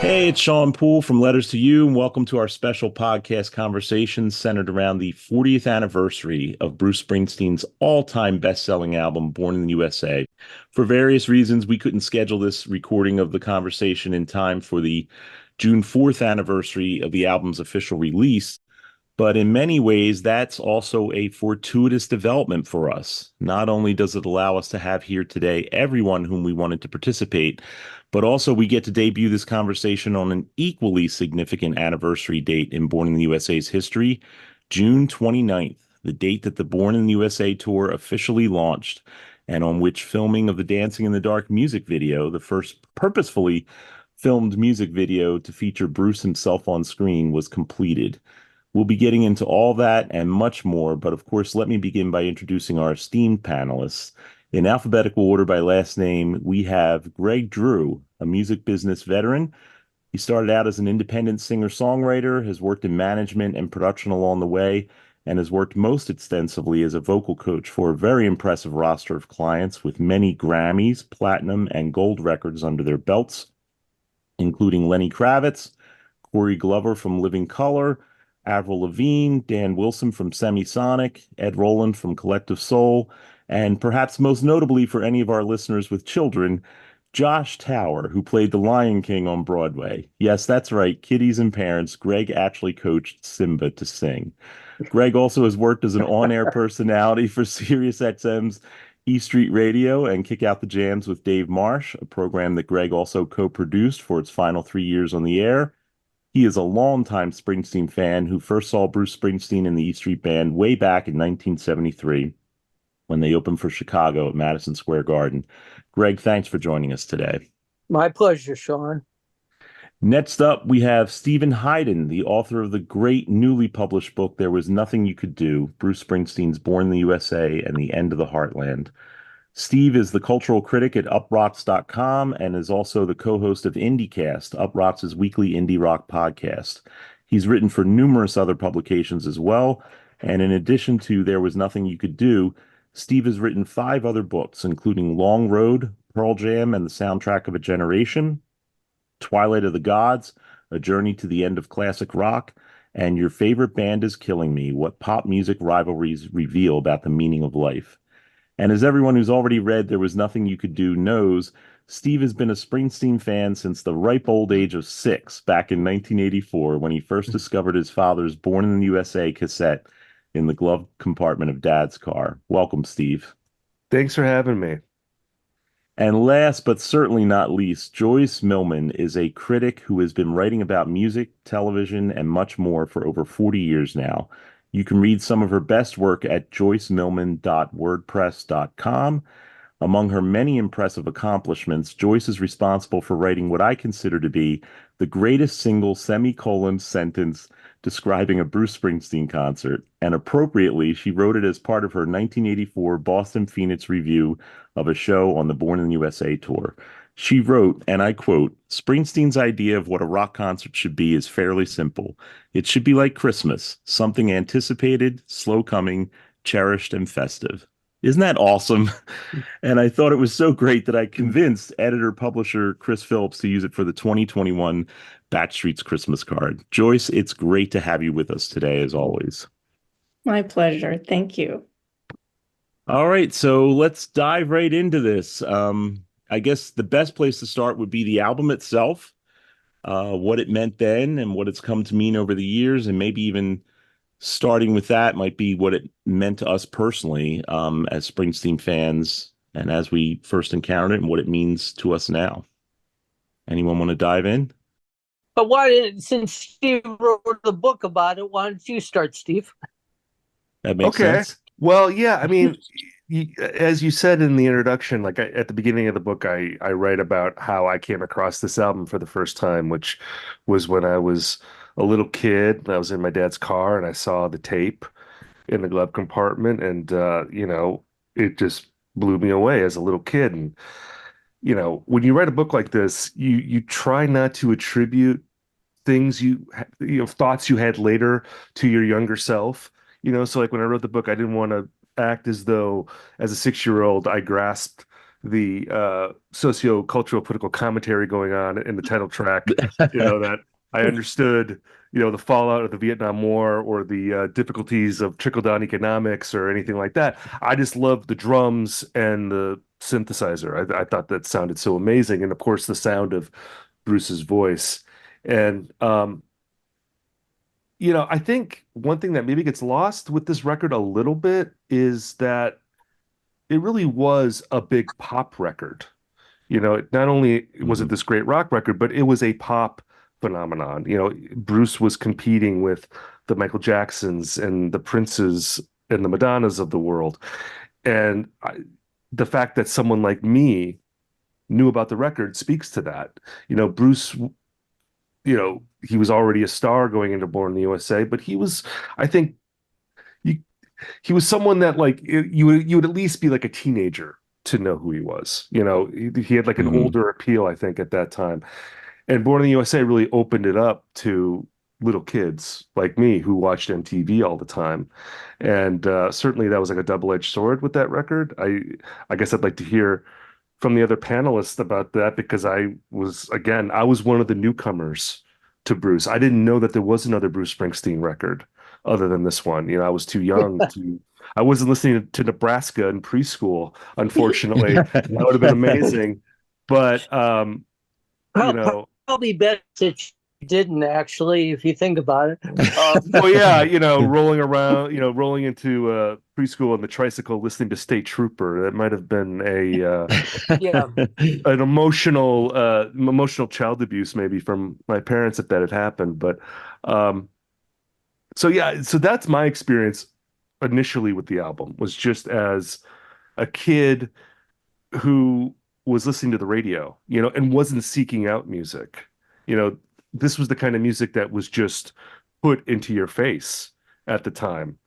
Hey, it's Shawn Poole from Letters to You, and welcome to our special podcast conversation centered around the 40th anniversary of Bruce Springsteen's all-time best-selling album, Born in the USA. For various reasons, we couldn't schedule this recording of the conversation in time for the June 4th anniversary of the album's official release, but in many ways, that's also a fortuitous development for us. Not only does it allow us to have here today everyone whom we wanted to participate, but also we get to debut this conversation on an equally significant anniversary date in Born in the USA's history, June 29th, the date that the Born in the USA tour officially launched, and on which filming of the Dancing in the Dark music video, the first purposefully filmed music video to feature Bruce himself on screen, was completed. We'll be getting into all that and much more, but of course, let me begin by introducing our esteemed panelists. In alphabetical order by last name, we have Greg Drew, a music business veteran. He started out as an independent singer-songwriter, has worked in management and production along the way, and has worked most extensively as a vocal coach for a very impressive roster of clients with many Grammys, platinum, and gold records under their belts, including Lenny Kravitz, Corey Glover from Living Colour, Avril Lavigne, Dan Wilson from Semisonic, Ed Roland from Collective Soul, and perhaps most notably for any of our listeners with children, Josh Tower, who played the Lion King on Broadway. Yes, that's right, kiddies and parents. Greg actually coached Simba to sing. Greg also has worked as an on-air personality for SiriusXM's E Street Radio and Kick Out the Jams with Dave Marsh, a program that Greg also co-produced for its final 3 years on the air. He is a longtime Springsteen fan who first saw Bruce Springsteen in the E Street Band way back in 1973 when they opened for Chicago at Madison Square Garden. Greg, thanks for joining us today. My pleasure, Shawn. Next up, we have Steven Hyden, the author of the great newly published book, There Was Nothing You Could Do, Bruce Springsteen's Born in the USA and the End of the Heartland. Steve is the cultural critic at uprocks.com and is also the co-host of IndieCast, Uprocks' weekly indie rock podcast. He's written for numerous other publications as well, and in addition to There Was Nothing You Could Do, Steve has written 5 other books, including Long Road, Pearl Jam and the Soundtrack of a Generation, Twilight of the Gods, A Journey to the End of Classic Rock, and Your Favorite Band is Killing Me, What Pop Music Rivalries Reveal About the Meaning of Life. And as everyone who's already read There Was Nothing You Could Do knows, Steve has been a Springsteen fan since the ripe old age of 6, back in 1984, when he first discovered his father's Born in the USA cassette in the glove compartment of Dad's car. Welcome, Steve. Thanks for having me. And last but certainly not least, Joyce Millman is a critic who has been writing about music, television, and much more for over 40 years now. You can read some of her best work at joycemillman.wordpress.com. Among her many impressive accomplishments, Joyce is responsible for writing what I consider to be the greatest single semicolon sentence describing a Bruce Springsteen concert. And appropriately, she wrote it as part of her 1984 Boston Phoenix review of a show on the Born in the USA tour. She wrote, and I quote, Springsteen's idea of what a rock concert should be is fairly simple. It should be like Christmas, something anticipated, slow coming, cherished, and festive. Isn't that awesome? And I thought it was so great that I convinced editor-publisher Chris Phillips to use it for the 2021 Backstreet's Christmas card. Joyce, it's great to have you with us today, as always. My pleasure. Thank you. All right, so let's dive right into this. I guess the best place to start would be the album itself, what it meant then and what it's come to mean over the years, and maybe even starting with that might be what it meant to us personally as Springsteen fans and as we first encountered it and what it means to us now. Anyone want to dive in? But since Steve wrote the book about it, why don't you start, Steve? That makes sense. Well, yeah, I mean, as you said in the introduction, at the beginning of the book, I write about how I came across this album for the first time, which was when I was a little kid. I was in my dad's car and I saw the tape in the glove compartment, and it just blew me away as a little kid. And when you write a book like this, you try not to attribute things thoughts you had later to your younger self. So like when I wrote the book, I didn't want to act as though as a 6-year-old I grasped socio-cultural political commentary going on in the title track, that I understood, the fallout of the Vietnam War or the difficulties of trickle-down economics or anything like that. I just loved the drums and the synthesizer. I thought that sounded so amazing. And of course, the sound of Bruce's voice. And, I think one thing that maybe gets lost with this record a little bit is that it really was a big pop record. Not only was it this great rock record, but it was a pop phenomenon. Bruce was competing with the Michael Jacksons and the Princes and the Madonnas of the world. And the fact that someone like me knew about the record speaks to that. Bruce, he was already a star going into Born in the USA, but I think, he was someone that you would at least be like a teenager to know who he was. He had like an older appeal, I think, at that time. And Born in the USA really opened it up to little kids like me who watched MTV all the time. And certainly that was like a double-edged sword with that record. I guess I'd like to hear from the other panelists about that, because I was one of the newcomers to Bruce. I didn't know that there was another Bruce Springsteen record other than this one. I was too young I wasn't listening to Nebraska in preschool, unfortunately. That would have been amazing. But, probably best that you didn't, actually, if you think about it. well, yeah, rolling around, rolling into preschool on the tricycle, listening to State Trooper, that might have been an emotional child abuse maybe from my parents if that had happened. But so that's my experience initially with the album, was just as a kid who was listening to the radio, and wasn't seeking out music. This was the kind of music that was just put into your face at the time.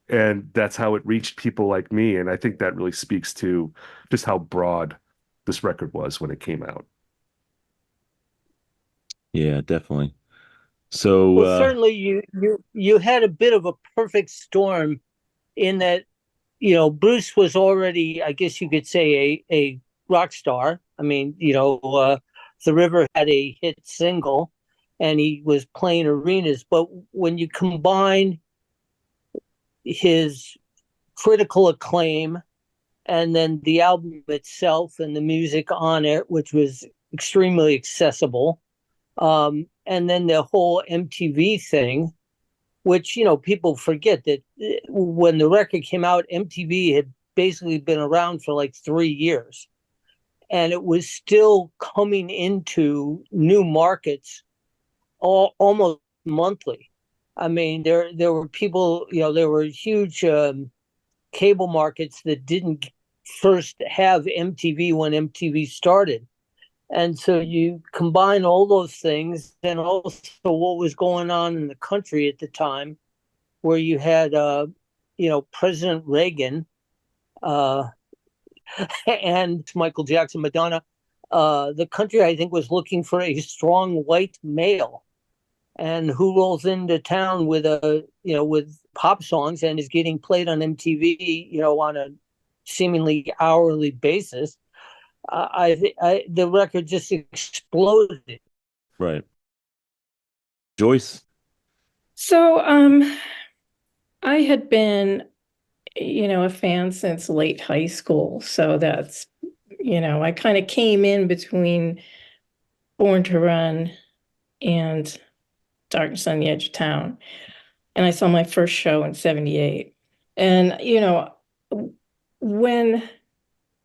And that's how it reached people like me. And I think that really speaks to just how broad this record was when it came out. Yeah, definitely. So, well, certainly you had a bit of a perfect storm in that, Bruce was already, I guess you could say, a rock star. I mean, The River had a hit single and he was playing arenas. But when you combine his critical acclaim and then the album itself and the music on it, which was extremely accessible, and then the whole MTV thing, which, people forget that when the record came out, MTV had basically been around for like 3 years. And it was still coming into new markets almost monthly. I mean, there were people, there were huge cable markets that didn't first have MTV when MTV started. And so you combine all those things, and also what was going on in the country at the time, where you had, President Reagan and Michael Jackson, Madonna. The country, I think, was looking for a strong white male. And who rolls into town with with pop songs and is getting played on MTV, on a seemingly hourly basis? The record just exploded. right. Joyce? So, I had been, a fan since late high school. So that's, I kind of came in between Born to Run and Darkness on the Edge of Town. And I saw my first show in 78. And, when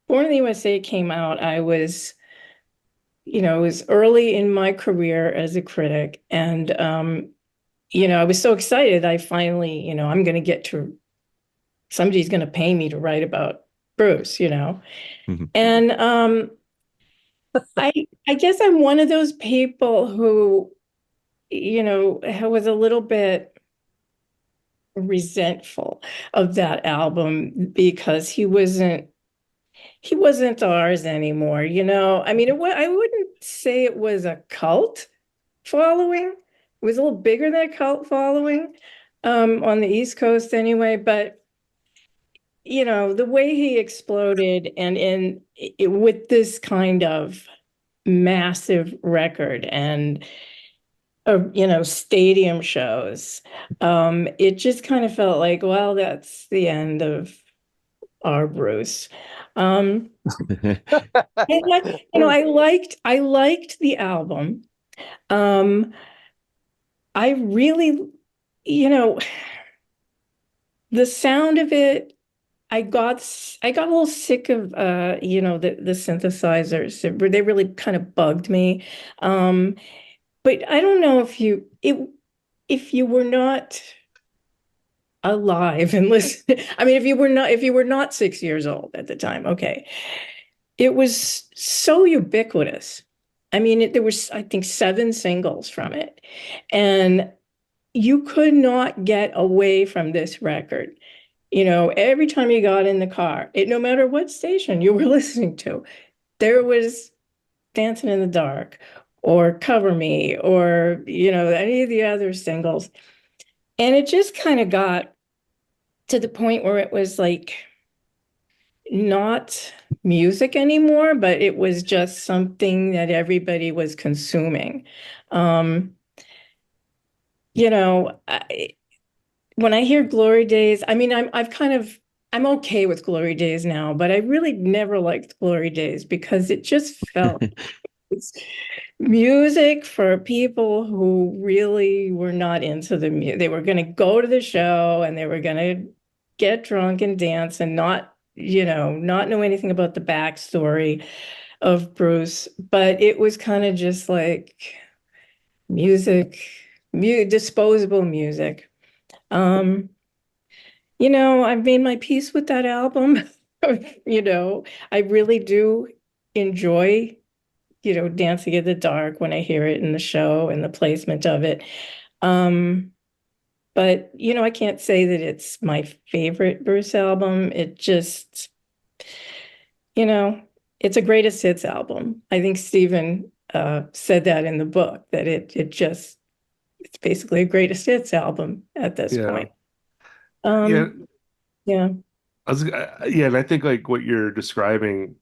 Born in the USA came out, I was, it was early in my career as a critic. And, I was so excited. I finally, I'm going to get to, somebody's going to pay me to write about Bruce, And I guess I'm one of those people who, was a little bit resentful of that album because he wasn't ours anymore. I mean, I wouldn't say it was a cult following. It was a little bigger than a cult following on the East Coast anyway. But the way he exploded and with this kind of massive record and stadium shows, it just kind of felt like, well, that's the end of our Bruce. And, I liked the album. I really, the sound of it, I got a little sick of the synthesizers. They really kind of bugged me. But I don't know if you were not alive and listen. I mean, if you were not 6 years old at the time, okay. It was so ubiquitous. I mean, there was, I think, 7 singles from it. And you could not get away from this record. Every time you got in the car, no matter what station you were listening to, there was Dancing in the Dark or Cover Me or, any of the other singles. And it just kind of got to the point where it was like not music anymore, but it was just something that everybody was consuming. When I hear Glory Days, I mean, I'm okay with Glory Days now, but I really never liked Glory Days because it just felt it's music for people who really were not into the music. They were going to go to the show and they were going to get drunk and dance and not know anything about the backstory of Bruce. But it was kind of just like disposable music. I've made my peace with that album. I really do enjoy, Dancing in the Dark when I hear it in the show and the placement of it. But, I can't say that it's my favorite Bruce album. It just, it's a greatest hits album. I think Steven said that in the book, that it's basically a greatest hits album at this point. Yeah. And I think like what you're describing,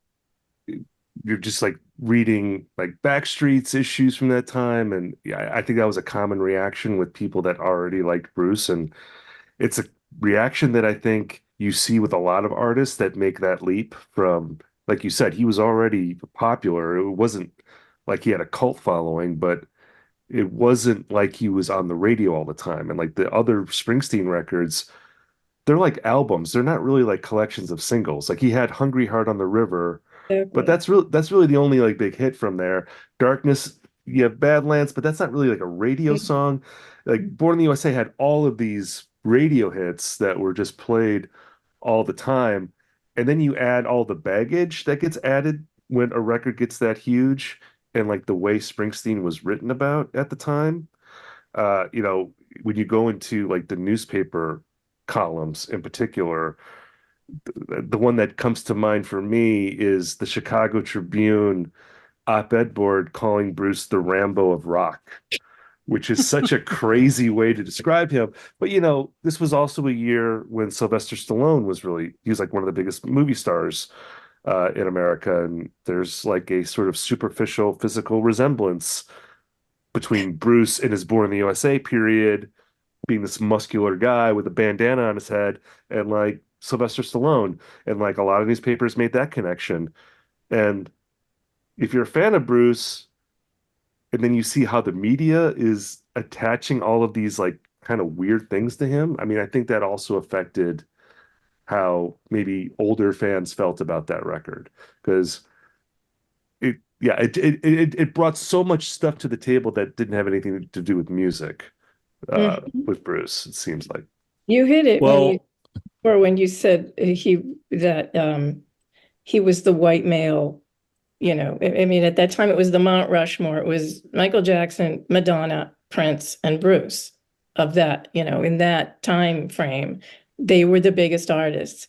you're just like reading like Backstreet's issues from that time, and I think that was a common reaction with people that already liked Bruce, and it's a reaction that I think you see with a lot of artists that make that leap from, like you said, he was already popular. It wasn't like he had a cult following, but it wasn't like he was on the radio all the time. And like the other Springsteen records, they're like albums. They're not really like collections of singles. Like he had Hungry Heart on the River, but that's really the only like big hit from there. Darkness, you have Badlands, but that's not really like a radio song. Like Born in the USA had all of these radio hits that were just played all the time. And then you add all the baggage that gets added when a record gets that huge, and like the way Springsteen was written about at the time. When you go into like the newspaper columns in particular, the one that comes to mind for me is the Chicago Tribune op-ed board calling Bruce the Rambo of rock, which is such a crazy way to describe him. But this was also a year when Sylvester Stallone he was like one of the biggest movie stars in America, and there's like a sort of superficial physical resemblance between Bruce in his Born in the USA period, being this muscular guy with a bandana on his head, and like Sylvester Stallone. And like a lot of newspapers made that connection. And if you're a fan of Bruce, and then you see how the media is attaching all of these like kind of weird things to him, I mean, I think that also affected how maybe older fans felt about that record, because it brought so much stuff to the table that didn't have anything to do with music with Bruce, it seems like. You hit it when you said he was the white male. I mean, at that time it was the Mount Rushmore. It was Michael Jackson, Madonna, Prince, and Bruce. Of that, in that time frame, they were the biggest artists.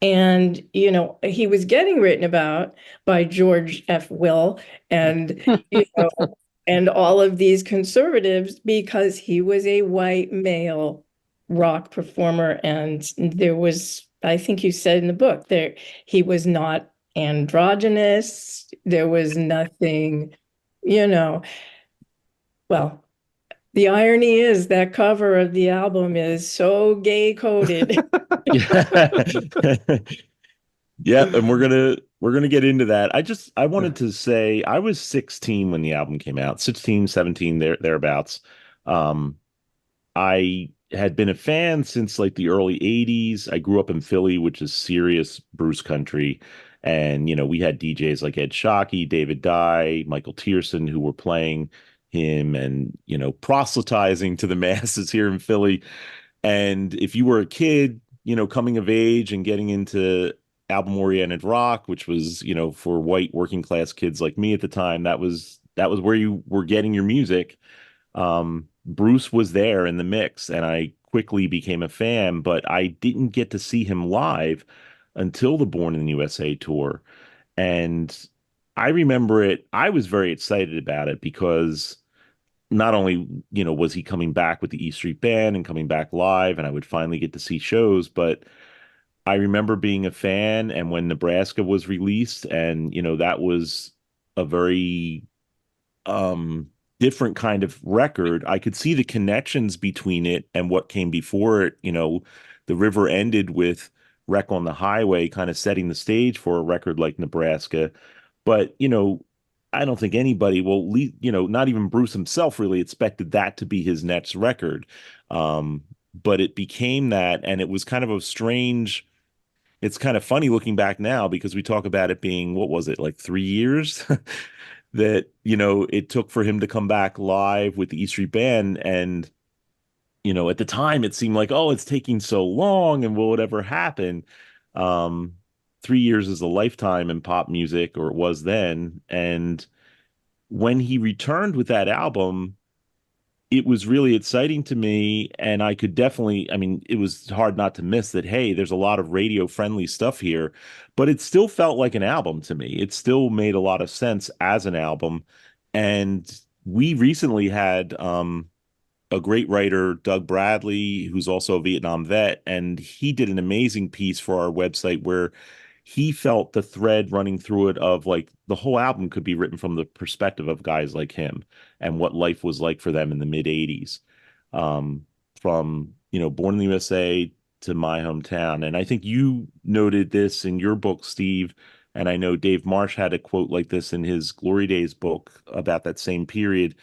And, he was getting written about by George F. Will and, and all of these conservatives because he was a white male rock performer. And there was I think you said in the book there, he was not androgynous. There was nothing, well, the irony is that cover of the album is so gay coded. Yeah, and we're gonna get into that. I wanted to say I was 16 when the album came out, 16, 17, thereabouts. Um, I had been a fan since like the early 80s. I grew up in Philly, which is serious Bruce country. And, we had DJs like Ed Shockey, David Dye, Michael Tierson, who were playing him and, proselytizing to the masses here in Philly. And if you were a kid, coming of age and getting into album-oriented rock, which was, for white working class kids like me at the time, that was where you were getting your music. Bruce was there in the mix, and I quickly became a fan, but I didn't get to see him live until the Born in the USA tour. And I remember it, I was very excited about it because not only, was he coming back with the E Street Band and coming back live, and I would finally get to see shows, but I remember being a fan, and when Nebraska was released, and, that was a very different kind of record. I could see the connections between it and what came before it. The River ended with Wreck on the Highway, kind of setting the stage for a record like Nebraska. But, I don't think anybody, well, not even Bruce himself really expected that to be his next record. But it became that, and it was kind of a strange, it's kind of funny looking back now because we talk about it being, what was it, like 3 years? That, it took for him to come back live with the E Street Band. And, at the time it seemed like, oh, it's taking so long and will it ever happen? 3 years is a lifetime in pop music, or it was then. And when he returned with that album, it was really exciting to me. And I could definitely, I mean, it was hard not to miss that, hey, there's a lot of radio friendly stuff here, but it still felt like an album to me. It still made a lot of sense as an album. And we recently had a great writer, Doug Bradley, who's also a Vietnam vet, and he did an amazing piece for our website where he felt the thread running through it of like the whole album could be written from the perspective of guys like him and what life was like for them in the mid 80s. From, Born in the USA to My Hometown. And I think you noted this in your book, Steve, and I know Dave Marsh had a quote like this in his Glory Days book about that same period,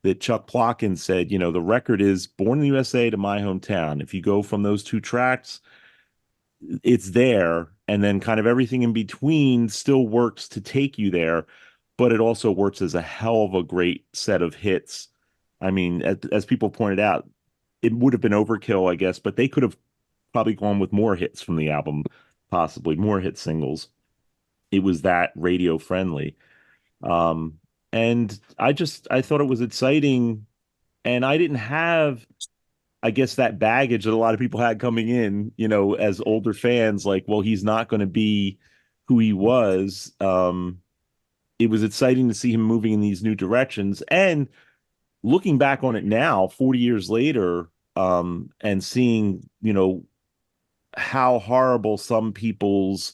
that Chuck Plotkin said, the record is Born in the USA to My Hometown. If you go from those two tracks, it's there, and then kind of everything in between still works to take you there, but it also works as a hell of a great set of hits. I mean, as people pointed out, it would have been overkill, I guess, but they could have probably gone with more hits from the album, possibly more hit singles. It was that radio friendly. And I thought it was exciting, and I didn't have, I guess, that baggage that a lot of people had coming in, as older fans, like, well, he's not going to be who he was. It was exciting to see him moving in these new directions. And looking back on it now, 40 years later, and seeing, how horrible some people's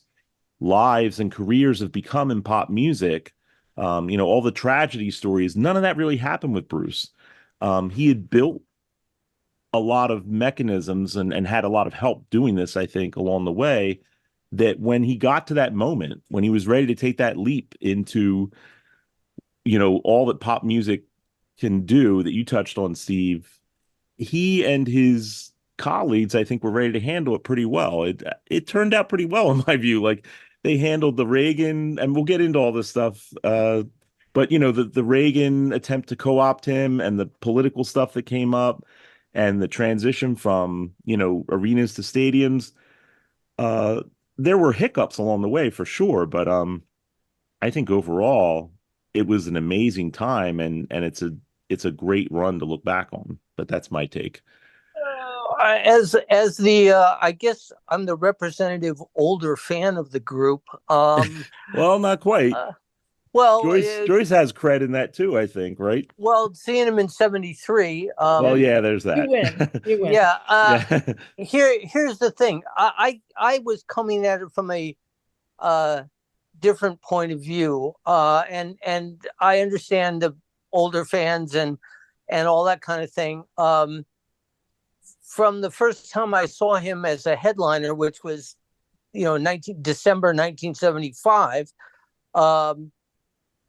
lives and careers have become in pop music, all the tragedy stories, none of that really happened with Bruce. He had built a lot of mechanisms and had a lot of help doing this, I think, along the way, that when he got to that moment, when he was ready to take that leap into, all that pop music can do that you touched on, Steve, he and his colleagues, I think, were ready to handle it pretty well. It turned out pretty well in my view. Like, they handled the Reagan, and we'll get into all this stuff, but the Reagan attempt to co-opt him and the political stuff that came up and the transition from, arenas to stadiums. There were hiccups along the way for sure, but I think overall it was an amazing time, and it's a great run to look back on. But that's my take. As the I guess I'm the representative older fan of the group. Well, not quite. Well, Joyce has cred in that too, I think, right? well, seeing him in '73. Well, yeah, there's You win. that. You win. Yeah. Yeah. Here's the thing. I was coming at it from a different point of view, and I understand the older fans and all that kind of thing. From the first time I saw him as a headliner, which was December 1975,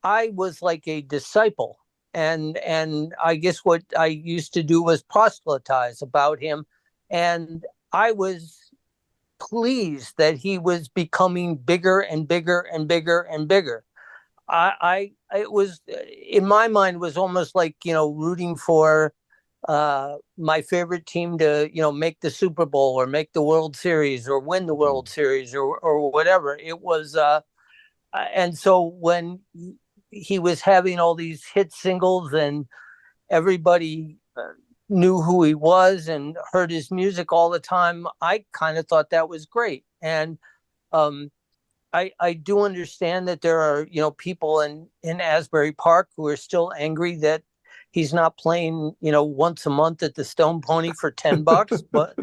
I was like a disciple, and I guess what I used to do was proselytize about him, and I was pleased that he was becoming bigger and bigger and bigger and bigger. It was, in my mind, was almost like rooting for my favorite team to make the Super Bowl or make the World Series or win the World Series or whatever. It was and so when he was having all these hit singles and everybody knew who he was and heard his music all the time, I kind of thought that was great. And I do understand that there are people in Asbury Park who are still angry that he's not playing once a month at the Stone Pony for $10, but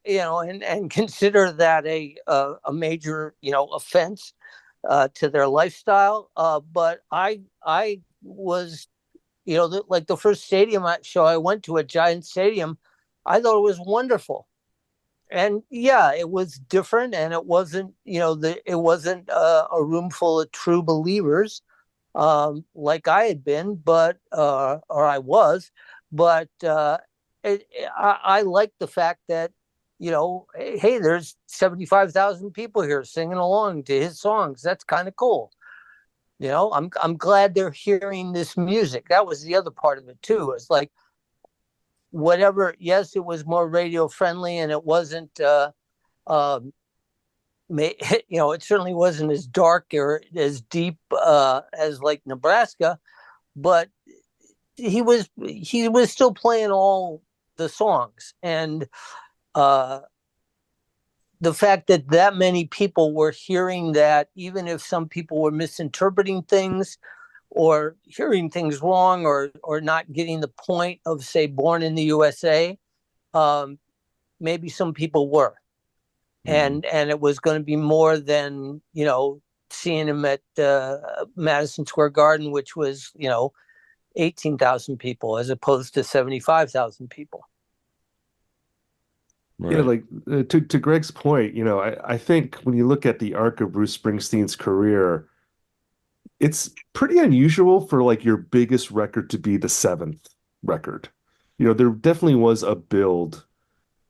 and consider that a major offense to their lifestyle. But I was like the first stadium show I went to at Giant Stadium, I thought it was wonderful. And yeah, it was different, and it wasn't it wasn't a room full of true believers like I had been, but or I was, but I like the fact that hey, there's 75,000 people here singing along to his songs. That's kind of cool. I'm glad they're hearing this music. That was the other part of it too. It's like, whatever. Yes, it was more radio friendly, and it wasn't. It certainly wasn't as dark or as deep as like Nebraska, but he was still playing all the songs, and the fact that many people were hearing that, even if some people were misinterpreting things or hearing things wrong or not getting the point of, say, Born in the USA, maybe some people were. And it was going to be more than, seeing him at Madison Square Garden, which was, 18,000 people as opposed to 75,000 people. Right. Like to Greg's point, I think when you look at the arc of Bruce Springsteen's career, it's pretty unusual for like your biggest record to be the seventh record. There definitely was a build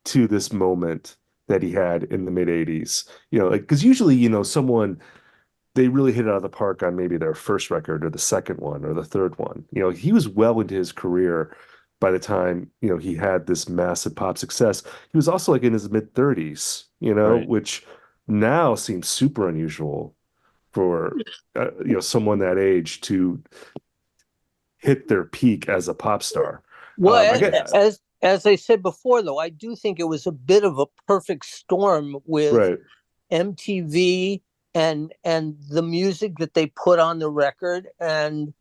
to this moment that he had in the mid 80s. Because usually, someone, they really hit it out of the park on maybe their first record or the second one or the third one. He was well into his career by the time, he had this massive pop success. He was also like in his mid 30s, Right. which now seems super unusual for, someone that age to hit their peak as a pop star. Well, as I said before, though, I do think it was a bit of a perfect storm with right. MTV and the music that they put on the record, and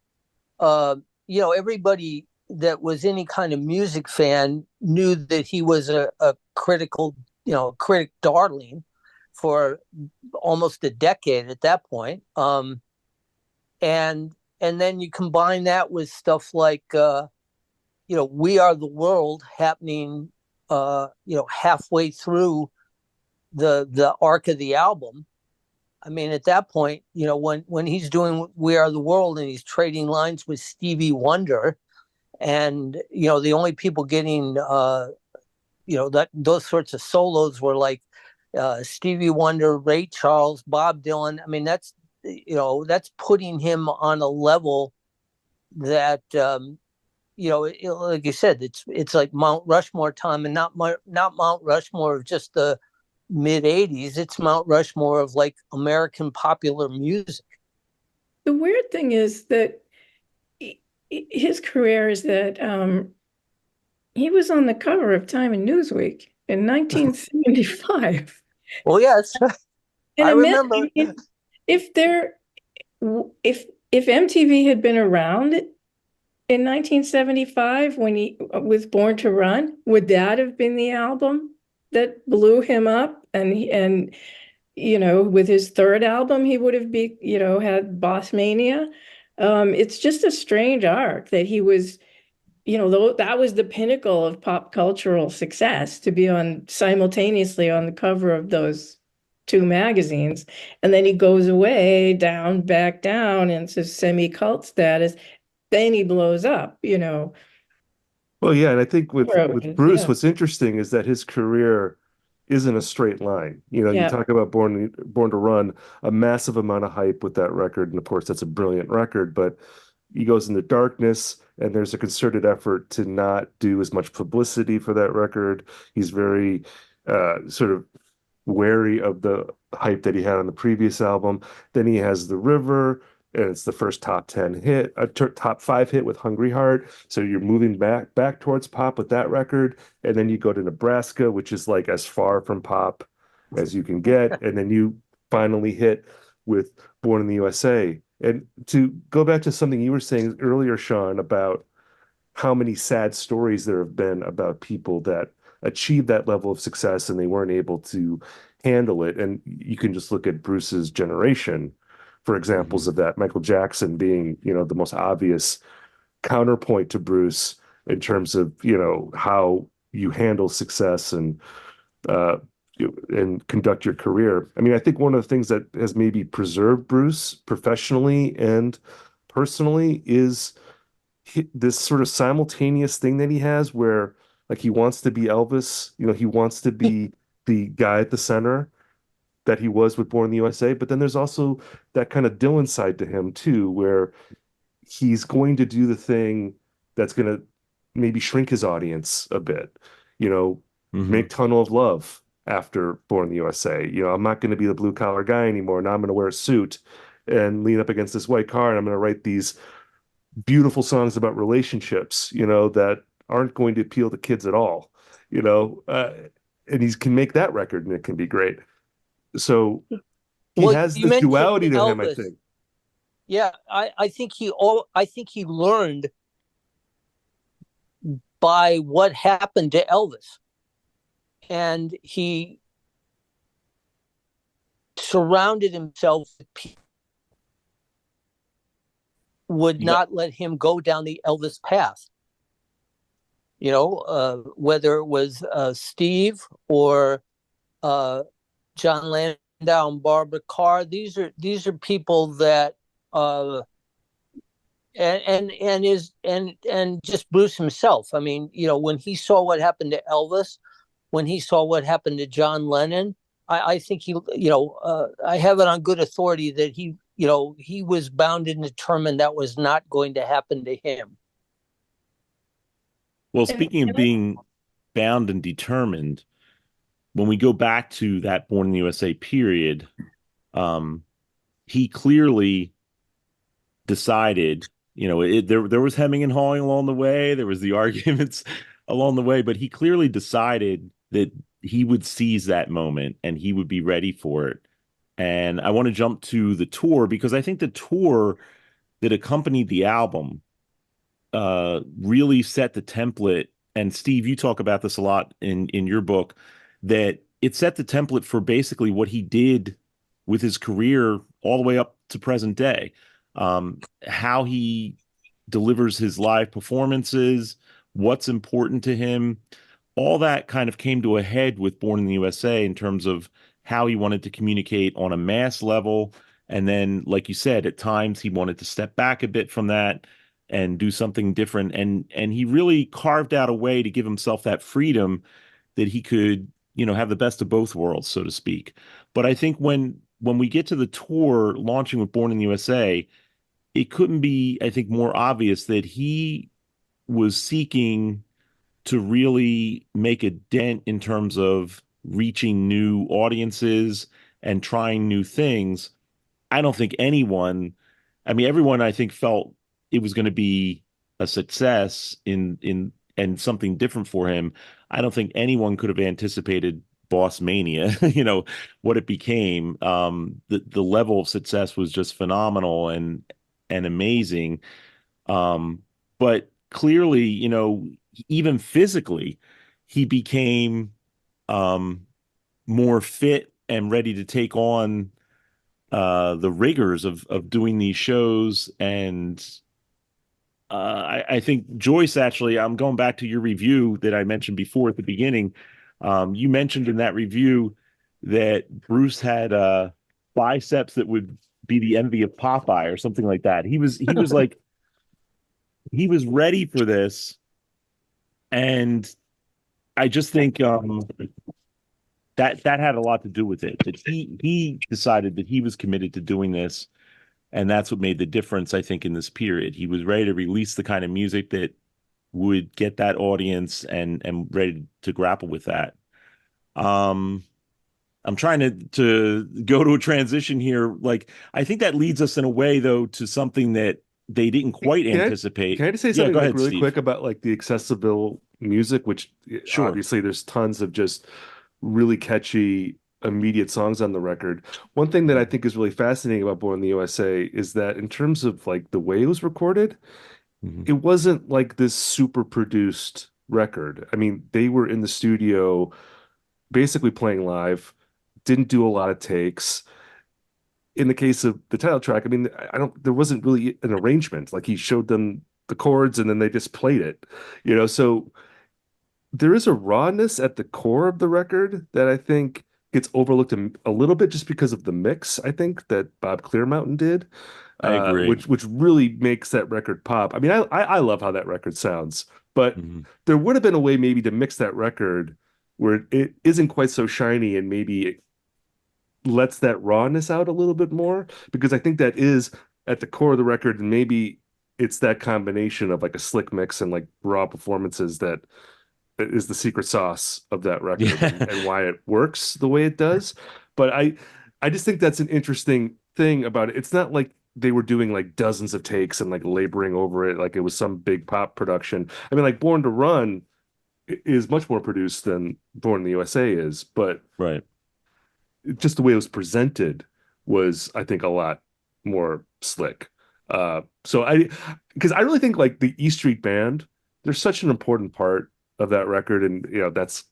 everybody that was any kind of music fan knew that he was a critic darling for almost a decade at that point. And then you combine that with stuff like We Are the World happening halfway through the arc of the album. I mean, at that point, when he's doing We Are the World and he's trading lines with Stevie Wonder, and the only people getting those sorts of solos were like Stevie Wonder, Ray Charles, Bob Dylan. I mean, that's putting him on a level that like you said, it's like Mount Rushmore time, and not Mount Rushmore of just the mid 80s. It's Mount Rushmore of like American popular music. The weird thing is that his career is that he was on the cover of Time and Newsweek in 1975. Well, yes, And I remember. if there if MTV had been around in 1975 when he was Born to Run, would that have been the album that blew him up? And with his third album, he would have had Boss Mania. It's just a strange arc that he was, though that was the pinnacle of pop cultural success, to be simultaneously on the cover of those two magazines, and then he goes back down into semi-cult status. Then he blows up. Well, yeah, and I think with Bruce, Yeah. what's interesting is that his career isn't a straight line. You Yeah. talk about Born to Run, a massive amount of hype with that record, and of course that's a brilliant record, but he goes into darkness, and there's a concerted effort to not do as much publicity for that record. He's very sort of wary of the hype that he had on the previous album. Then he has The River, and it's the first top 10 hit, a top 5 hit with Hungry Heart. So you're moving back towards pop with that record. And then you go to Nebraska, which is like as far from pop as you can get. And then you finally hit with Born in the USA. And to go back to something you were saying earlier, Shawn, about how many sad stories there have been about people that achieved that level of success and they weren't able to handle it. And you can just look at Bruce's generation for examples of that. Michael Jackson being, the most obvious counterpoint to Bruce in terms of, how you handle success and conduct your career. I mean, I think one of the things that has maybe preserved Bruce professionally and personally is this sort of simultaneous thing that he has where like he wants to be Elvis, he wants to be the guy at the center that he was with Born in the USA, but then there's also that kind of Dylan side to him too, where he's going to do the thing that's going to maybe shrink his audience a bit, make Tunnel of Love after Born in the USA. I'm not going to be the blue collar guy anymore. Now I'm going to wear a suit and lean up against this white car, and I'm going to write these beautiful songs about relationships, that aren't going to appeal to kids at all, and he can make that record and it can be great. So he has this duality to him, I think. Yeah, I think he learned by what happened to Elvis, and he surrounded himself with people who would not let him go down the Elvis path. Whether it was Steve or John Landau and Barbara Carr, these are people that and just Bruce himself. I mean, when he saw what happened to Elvis, when he saw what happened to John Lennon, I think he, I have it on good authority that he was bound and determined that was not going to happen to him. Well, speaking of being bound and determined, when we go back to that Born in the USA period, he clearly decided, there was hemming and hawing along the way. There was the arguments along the way, but he clearly decided that he would seize that moment and he would be ready for it. And I want to jump to the tour because I think the tour that accompanied the album really set the template. And Steve, you talk about this a lot in your book, that it set the template for basically what he did with his career all the way up to present day. How he delivers his live performances, what's important to him, all that kind of came to a head with Born in the USA in terms of how he wanted to communicate on a mass level. And then, like you said, at times he wanted to step back a bit from that and do something different. And he really carved out a way to give himself that freedom that he could, have the best of both worlds, so to speak. But I think when we get to the tour launching with Born in the USA, it couldn't be, I think, more obvious that he was seeking to really make a dent in terms of reaching new audiences and trying new things. I don't think everyone, I think, felt it was going to be a success in and something different for him. I don't think anyone could have anticipated Boss Mania, what it became. The level of success was just phenomenal and amazing. But clearly, even physically, he became more fit and ready to take on the rigors of doing these shows. And I think Joyce, actually, I'm going back to your review that I mentioned before at the beginning. You mentioned in that review that Bruce had biceps that would be the envy of Popeye or something like that. He was like he was ready for this, and I just think that had a lot to do with it. That he decided that he was committed to doing this, and that's what made the difference, I think, in this period. He was ready to release the kind of music that would get that audience and ready to grapple with that. Um, I'm trying to go to a transition here. Like, I think that leads us in a way, though, to something that they didn't quite anticipate. Can I just say Yeah, something go like ahead, really Steve. quick about like the accessible music, which Sure. obviously there's tons of just really catchy immediate songs on the record. One thing that I think is really fascinating about Born in the USA is that in terms of like the way it was recorded, Mhm. it wasn't like this super produced record. I mean, they were in the studio basically playing live, didn't do a lot of takes. In the case of the title track, I mean, I don't, there wasn't really an arrangement. Like he showed them the chords and then they just played it, so there is a rawness at the core of the record that I think gets overlooked a little bit just because of the mix, I think, that Bob Clearmountain did, I agree. which really makes that record pop. I mean, I love how that record sounds, but Mhm. there would have been a way maybe to mix that record where it isn't quite so shiny and maybe it lets that rawness out a little bit more, because I think that is at the core of the record, and maybe it's that combination of like a slick mix and like raw performances that is the secret sauce of that record, Yeah. and why it works the way it does. But I just think that's an interesting thing about it. It's not like they were doing like dozens of takes and like laboring over it like it was some big pop production. I mean, like Born to Run is much more produced than Born in the USA is, but Right. just the way it was presented was, I think, a lot more slick. Because I really think like the E Street Band, they're such an important part of that record, and that's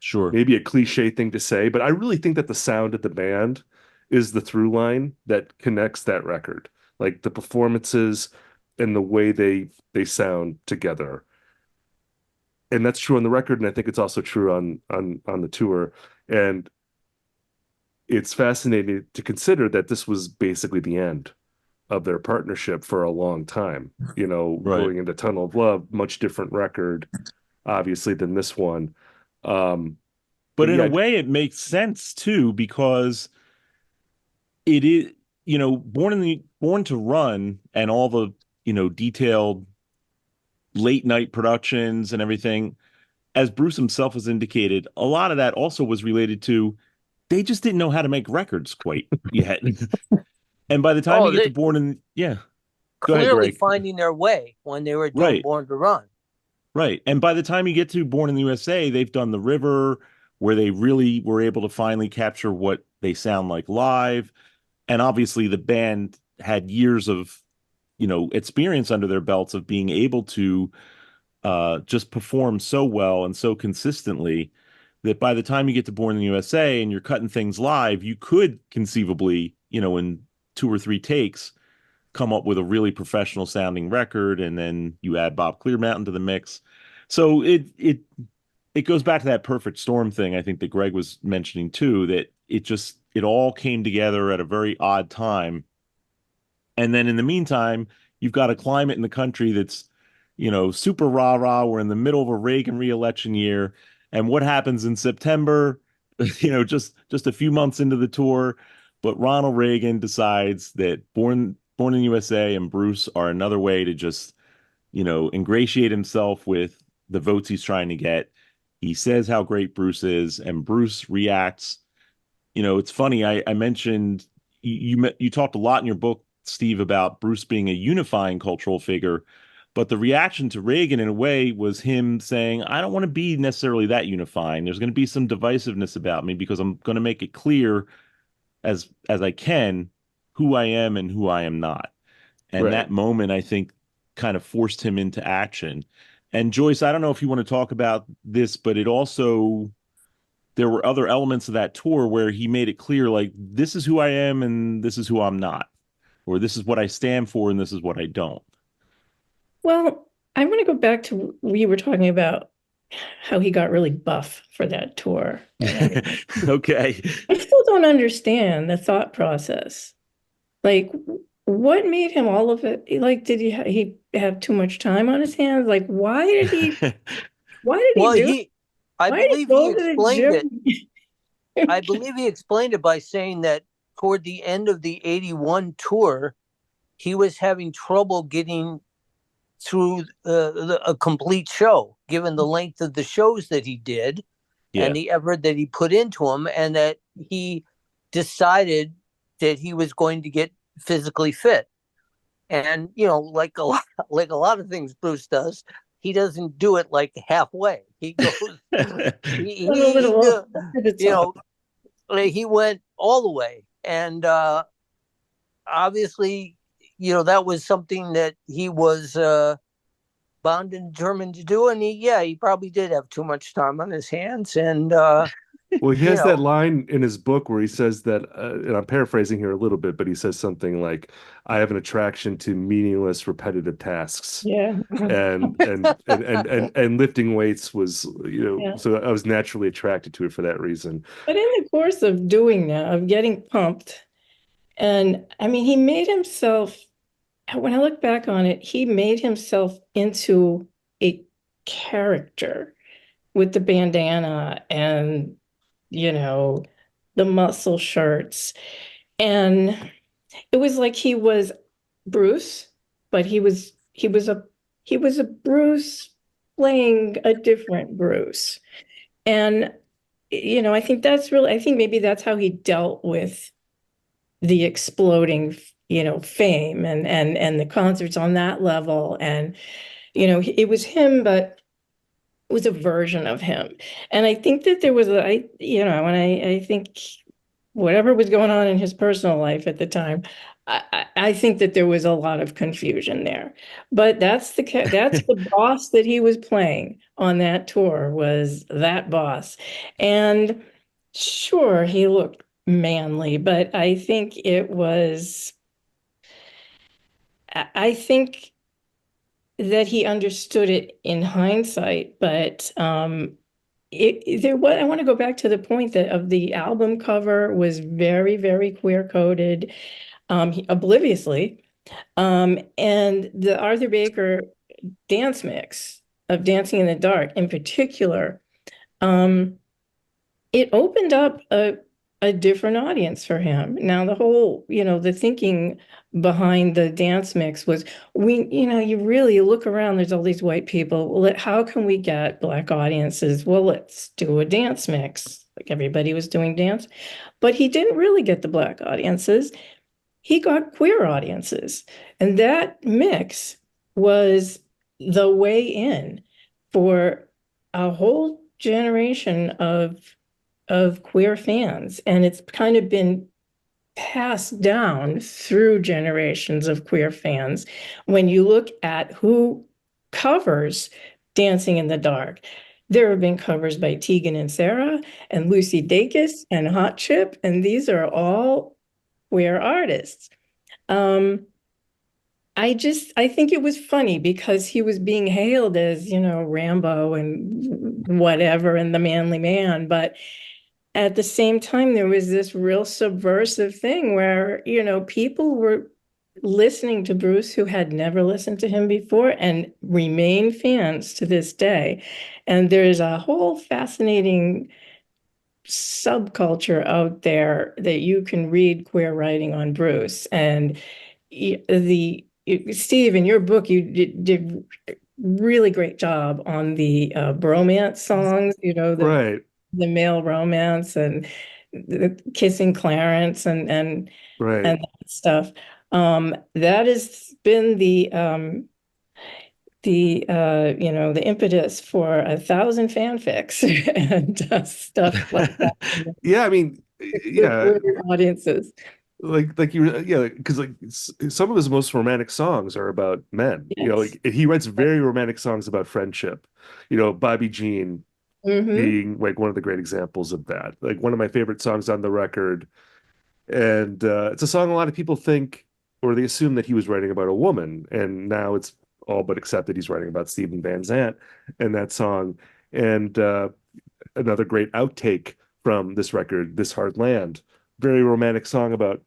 Sure. maybe a cliche thing to say, but I really think that the sound of the band is the through line that connects that record, like the performances and the way they sound together. And that's true on the record, and I think it's also true on the tour. And it's fascinating to consider that this was basically the end of their partnership for a long time. Right. Going into Tunnel of Love, much different record, obviously, than this one. Um, But but in a yeah, way, it makes sense too, because it is, Born to Run and all the, detailed late night productions and everything, as Bruce himself has indicated, a lot of that also was related to they just didn't know how to make records quite yet. And by the time you Oh, get to they yeah, go ahead, clearly Greg. finding their way when they were doing Right, Born to Run. right. And by the time you get to Born in the USA, they've done The River, where they really were able to finally capture what they sound like live. And obviously the band had years of, experience under their belts of being able to just perform so well and so consistently that by the time you get to Born in the USA and you're cutting things live, you could conceivably, in 2 or 3 takes, come up with a really professional sounding record, and then you add Bob Clearmountain to the mix. So it goes back to that perfect storm thing I think that Greg was mentioning too, that it all came together at a very odd time. And then in the meantime, you've got a climate in the country that's, super rah-rah. We're in the middle of a Reagan re-election year. And what happens in September, just a few months into the tour, but Ronald Reagan decides that Born in USA and Bruce are another way to just, ingratiate himself with the votes he's trying to get. He says how great Bruce is, and Bruce reacts. It's funny. I mentioned you talked a lot in your book, Steve, about Bruce being a unifying cultural figure, But the reaction to Reagan, in a way, was him saying, I don't want to be necessarily that unifying. There's going to be some divisiveness about me because I'm going to make it clear as I can who I am and who I am not. And Right. that moment, I think, kind of forced him into action. And Joyce, I don't know if you want to talk about this, but it also, there were other elements of that tour where he made it clear, like, this is who I am and this is who I'm not, or this is what I stand for and this is what I don't. Well, I want to go back to we were talking about how he got really buff for that tour. Okay. I still don't understand the thought process. Like, what made him all of it? Like, did he have too much time on his hands? Like, why did he Well, do it? I Why did he believe go he to the explained it. gym? I believe he explained it by saying that toward the end of the 81 tour, he was having trouble getting through a complete show, given the length of the shows that he did Yeah. and the effort that he put into them, and that he decided that he was going to get physically fit. And, you know, like a lot of things Bruce does, he doesn't do it like halfway. He goes, he you know, he went all the way. And obviously, you know, that was something that he was bound and determined to do. And he probably did have too much time on his hands. And Well, he has you that know, line in his book where he says that, and I'm paraphrasing here a little bit, but he says something like, "I have an attraction to meaningless, repetitive tasks." Yeah. And lifting weights was, Yeah. so I was naturally attracted to it for that reason. But in the course of doing that, of getting pumped, and I mean, he made himself, when I look back on it, he made himself into a character with the bandana and, the muscle shirts. And it was like he was Bruce, but he was a Bruce playing a different Bruce. And I think maybe that's how he dealt with the exploding, fame and the concerts on that level. And it was him, but it was a version of him. And I think that there was I think whatever was going on in his personal life at the time, I think that there was a lot of confusion there. But that's the boss that he was playing on that tour, was that boss. And sure, he looked manly, but I think that he understood it in hindsight. But I want to go back to the point that of the album cover was very, very queer coded, obliviously. And the Arthur Baker dance mix of Dancing in the Dark in particular, it opened up a different audience for him. Now, the whole, the thinking behind the dance mix was, you really look around, there's all these white people. Well, how can we get Black audiences? Well, let's do a dance mix. Like everybody was doing dance. But he didn't really get the Black audiences. He got queer audiences. And that mix was the way in for a whole generation of queer fans. And it's kind of been passed down through generations of queer fans. When you look at who covers Dancing in the Dark, there have been covers by Tegan and Sarah and Lucy Dacus and Hot Chip, and these are all queer artists. I think it was funny because he was being hailed as, Rambo and whatever, and the manly man. But at the same time, there was this real subversive thing where, people were listening to Bruce who had never listened to him before and remain fans to this day. And there's a whole fascinating subculture out there that you can read queer writing on Bruce. And Steve, in your book, you did really great job on the bromance songs, Right. the male romance and the kissing Clarence and Right. that stuff. That has been the impetus for 1,000 fanfics and stuff like that. Yeah, I mean, yeah, Audiences. like you, yeah, because like some of his most romantic songs are about men. Yes. Like he writes very romantic songs about friendship. Bobby Jean being like one of the great examples of that. Like one of my favorite songs on the record, and it's a song a lot of people think or they assume that he was writing about a woman, and now it's all but accepted he's writing about Stephen Van Zandt and that song. And another great outtake from this record, This Hard Land, very romantic song about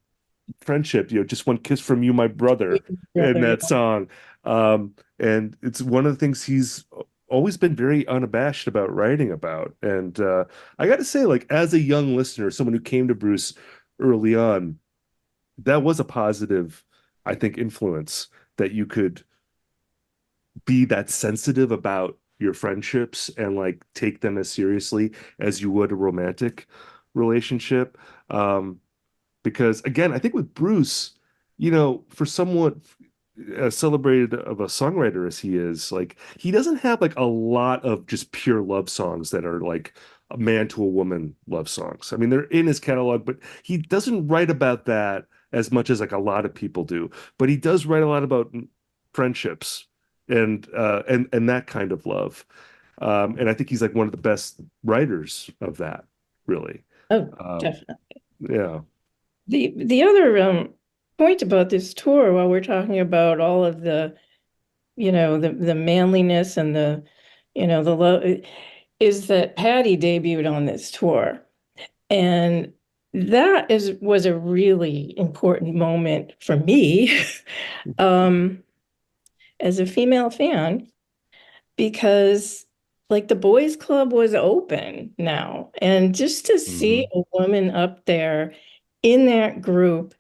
friendship, just one kiss from you, my brother, in that song. And it's one of the things he's always been very unabashed about writing about. And I got to say, like, as a young listener, someone who came to Bruce early on, that was a positive, I think, influence that you could be that sensitive about your friendships and like take them as seriously as you would a romantic relationship. Because again, I think with Bruce, for someone as celebrated of a songwriter as he is, like he doesn't have like a lot of just pure love songs that are like a man to a woman love songs. I mean, they're in his catalog, but he doesn't write about that as much as like a lot of people do. But he does write a lot about friendships and that kind of love. And I think he's like one of the best writers of that, really. Oh, definitely. Yeah. The other point about this tour, while we're talking about all of the, the manliness and the love, is that Patty debuted on this tour. And that was a really important moment for me as a female fan, because like the boys club was open now. And just to see a woman up there in that group,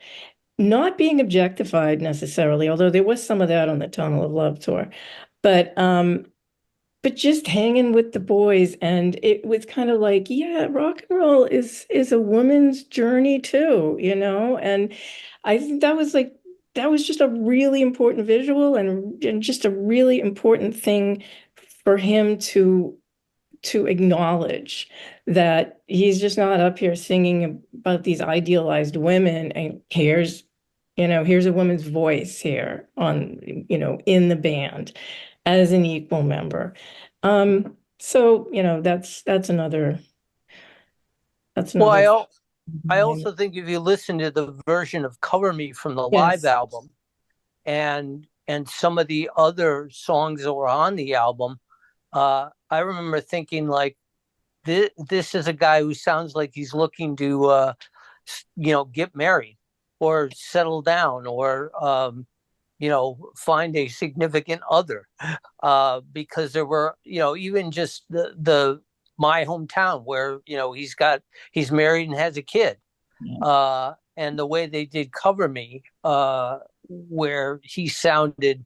not being objectified necessarily, although there was some of that on the Tunnel of Love tour, but just hanging with the boys. And it was kind of like, yeah, rock and roll is a woman's journey too, and I think that was just a really important visual and just a really important thing for him to acknowledge, that he's just not up here singing about these idealized women, and here's a woman's voice here on, in the band as an equal member. So, that's another. Well, I also think if you listen to the version of Cover Me from the live album and some of the other songs that were on the album, I remember thinking like, this is a guy who sounds like he's looking to, get married or settle down or, find a significant other, because there were, even just the my hometown where, he's married and has a kid. And the way they did Cover Me, where he sounded,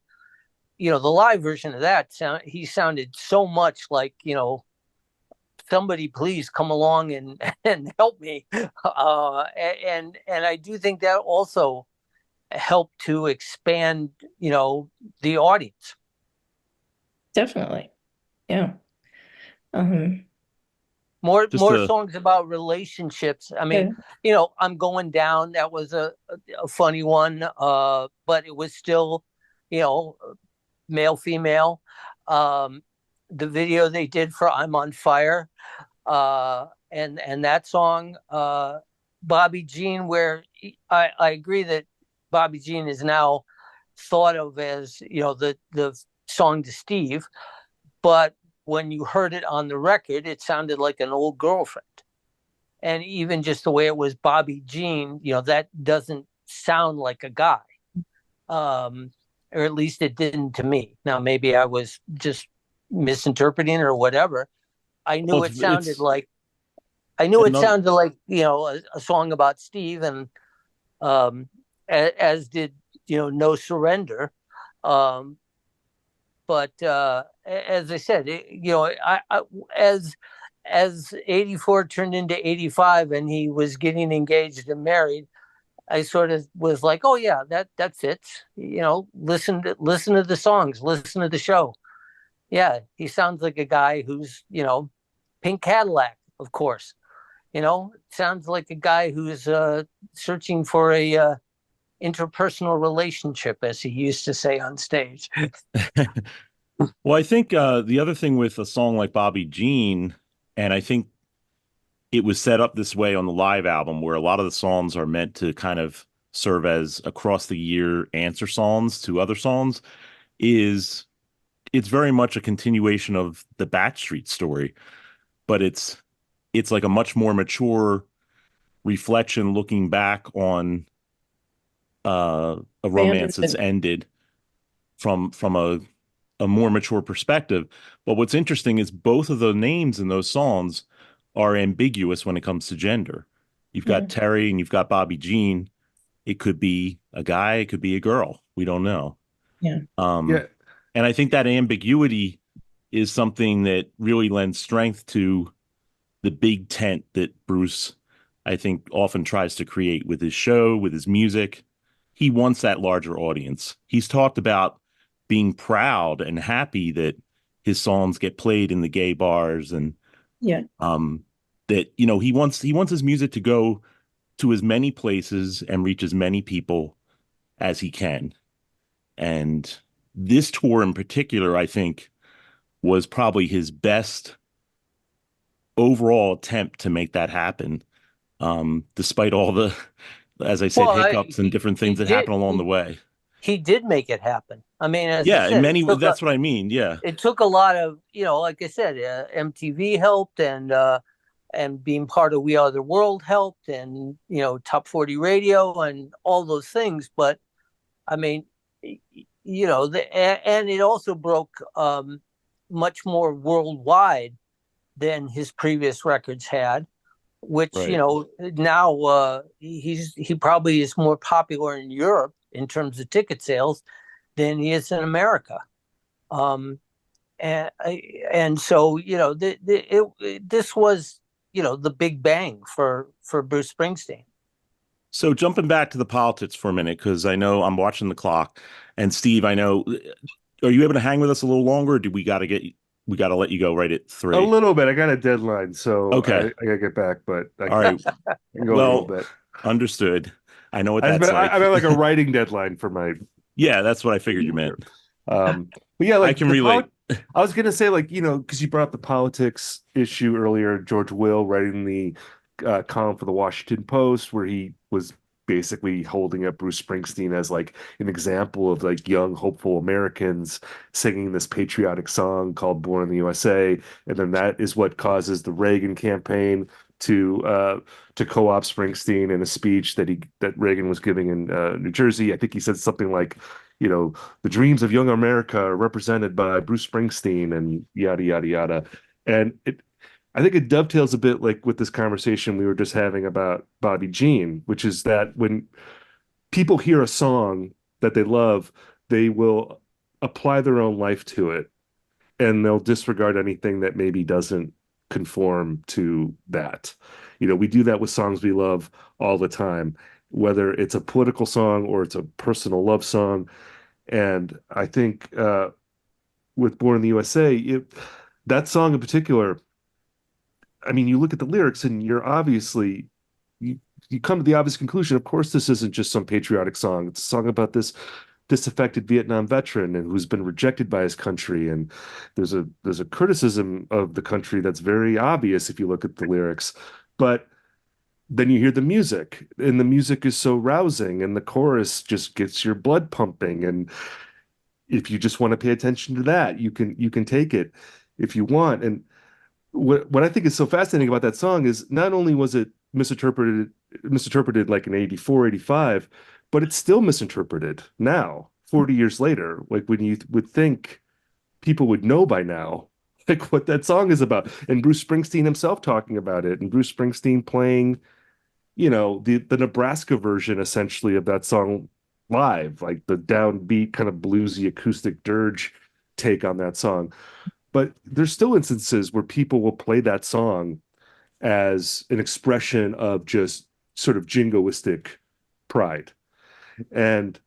the live version of that, he sounded so much like, somebody please come along and help me. And I do think that also helped to expand, the audience. Definitely. Yeah. More songs about relationships. I mean, I'm Going Down. That was a funny one, but it was still, male, female. The video they did for I'm on Fire, and that song, Bobby Jean, where I agree that Bobby Jean is now thought of as, the song to Steve, but when you heard it on the record, it sounded like an old girlfriend. And even just the way it was Bobby Jean, that doesn't sound like a guy. Or at least it didn't to me. Now, maybe I was just misinterpreting or whatever. I knew it sounded like a song about Steve, and as did, No Surrender. But as I said, as 84 turned into 85 and he was getting engaged and married, I sort of was like, oh yeah, that fits. Listen to the songs, listen to the show. Yeah, he sounds like a guy who's, Pink Cadillac, of course. Sounds like a guy who's searching for a interpersonal relationship, as he used to say on stage. Well, I think the other thing with a song like Bobby Jean, and I think it was set up this way on the live album, where a lot of the songs are meant to kind of serve as across the year answer songs to other songs, is it's very much a continuation of the Backstreet story, but it's like a much more mature reflection looking back on a romance that's ended from a more mature perspective. But what's interesting is both of the names in those songs are ambiguous when it comes to gender. You've got Terry and you've got Bobby Jean. It could be a guy, it could be a girl. We don't know. Yeah. Yeah. And I think that ambiguity is something that really lends strength to the big tent that Bruce, I think, often tries to create with his show, with his music. He wants that larger audience. He's talked about being proud and happy that his songs get played in the gay bars, and that he wants his music to go to as many places and reach as many people as he can. And this tour in particular, I think, was probably his best overall attempt to make that happen, despite all the, as I said, hiccups and different things that happen along the way. He did make it happen. I mean, as yeah, I said, in many ways, that's what I mean. Yeah, it took a lot of, like I said, MTV helped, and being part of We Are the World helped, and Top 40 Radio and all those things. But I mean, and it also broke much more worldwide than his previous records had, which now he probably is more popular in Europe in terms of ticket sales than he is in America. And so this was the big bang for Bruce Springsteen. So jumping back to the politics for a minute, because I know I'm watching the clock, and Steve, I know, are you able to hang with us a little longer, or do we got to let you go right at 3? A little bit. I got a deadline, so okay. I got to get back, but all right. I can go a little bit. Understood. I know what that's like. I meant like a writing deadline for my. Yeah, that's what I figured you meant. But yeah, like I can relate. I was gonna say, like, because you brought up the politics issue earlier. George Will writing the column for the Washington Post, where he was basically holding up Bruce Springsteen as like an example of like young, hopeful Americans singing this patriotic song called "Born in the USA," and then that is what causes the Reagan campaign to co-opt Springsteen in a speech that Reagan was giving in New Jersey. I think he said something like, the dreams of young America are represented by Bruce Springsteen, and yada yada yada. And I think it dovetails a bit like with this conversation we were just having about Bobby Jean, which is that when people hear a song that they love, they will apply their own life to it, and they'll disregard anything that maybe doesn't conform to that. We do that with songs we love all the time, whether it's a political song or it's a personal love song. And I think with Born in the USA, that song in particular, I mean, you look at the lyrics and you're obviously, you come to the obvious conclusion, of course, this isn't just some patriotic song. It's a song about this disaffected Vietnam veteran and who's been rejected by his country. And there's a criticism of the country that's very obvious if you look at the lyrics. But then you hear the music, and the music is so rousing, and the chorus just gets your blood pumping. And if you just want to pay attention to that, you can take it if you want. And what I think is so fascinating about that song is not only was it misinterpreted like in 84, 85, but it's still misinterpreted now, 40 years later. Like, when you would think people would know by now, like, what that song is about. And Bruce Springsteen himself talking about it, and Bruce Springsteen playing, the Nebraska version essentially of that song live, like the downbeat kind of bluesy acoustic dirge take on that song. But there's still instances where people will play that song as an expression of just sort of jingoistic pride. And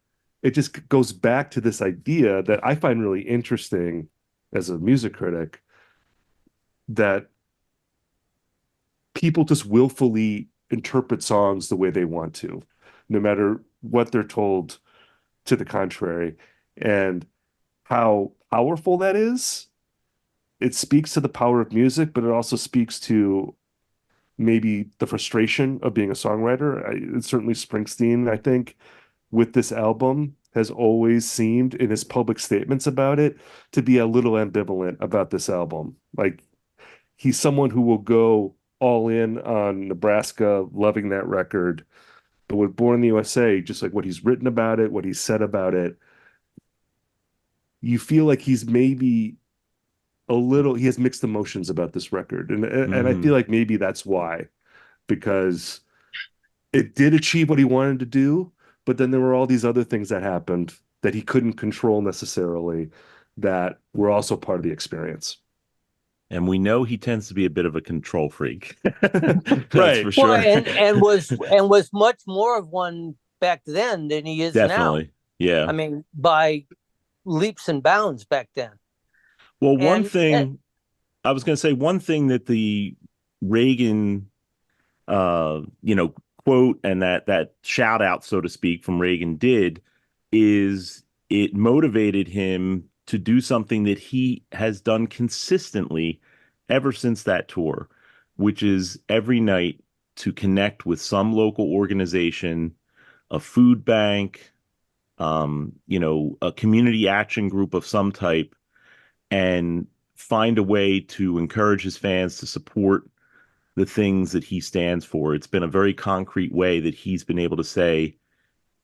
it just goes back to this idea that I find really interesting, as a music critic, that people just willfully interpret songs the way they want to, no matter what they're told to the contrary. And how powerful that is. It speaks to the power of music, but it also speaks to maybe the frustration of being a songwriter. Certainly Springsteen, I think, with this album has always seemed in his public statements about it to be a little ambivalent about this album. Like, he's someone who will go all in on Nebraska, loving that record. But with Born in the USA, just like what he's written about it, what he's said about it, you feel like he's maybe he has mixed emotions about this record. And I feel like maybe that's why, because it did achieve what he wanted to do, but then there were all these other things that happened that he couldn't control necessarily, that were also part of the experience. And we know he tends to be a bit of a control freak. That's right. for sure. Well, and was much more of one back then than he is Definitely. now. Yeah. I mean, by leaps and bounds back then. Well, one thing I was going to say, one thing that the Reagan, quote and that shout out, so to speak, from Reagan did, is it motivated him to do something that he has done consistently ever since that tour, which is every night to connect with some local organization, a food bank, a community action group of some type, and find a way to encourage his fans to support the things that he stands for. It's been a very concrete way that he's been able to say,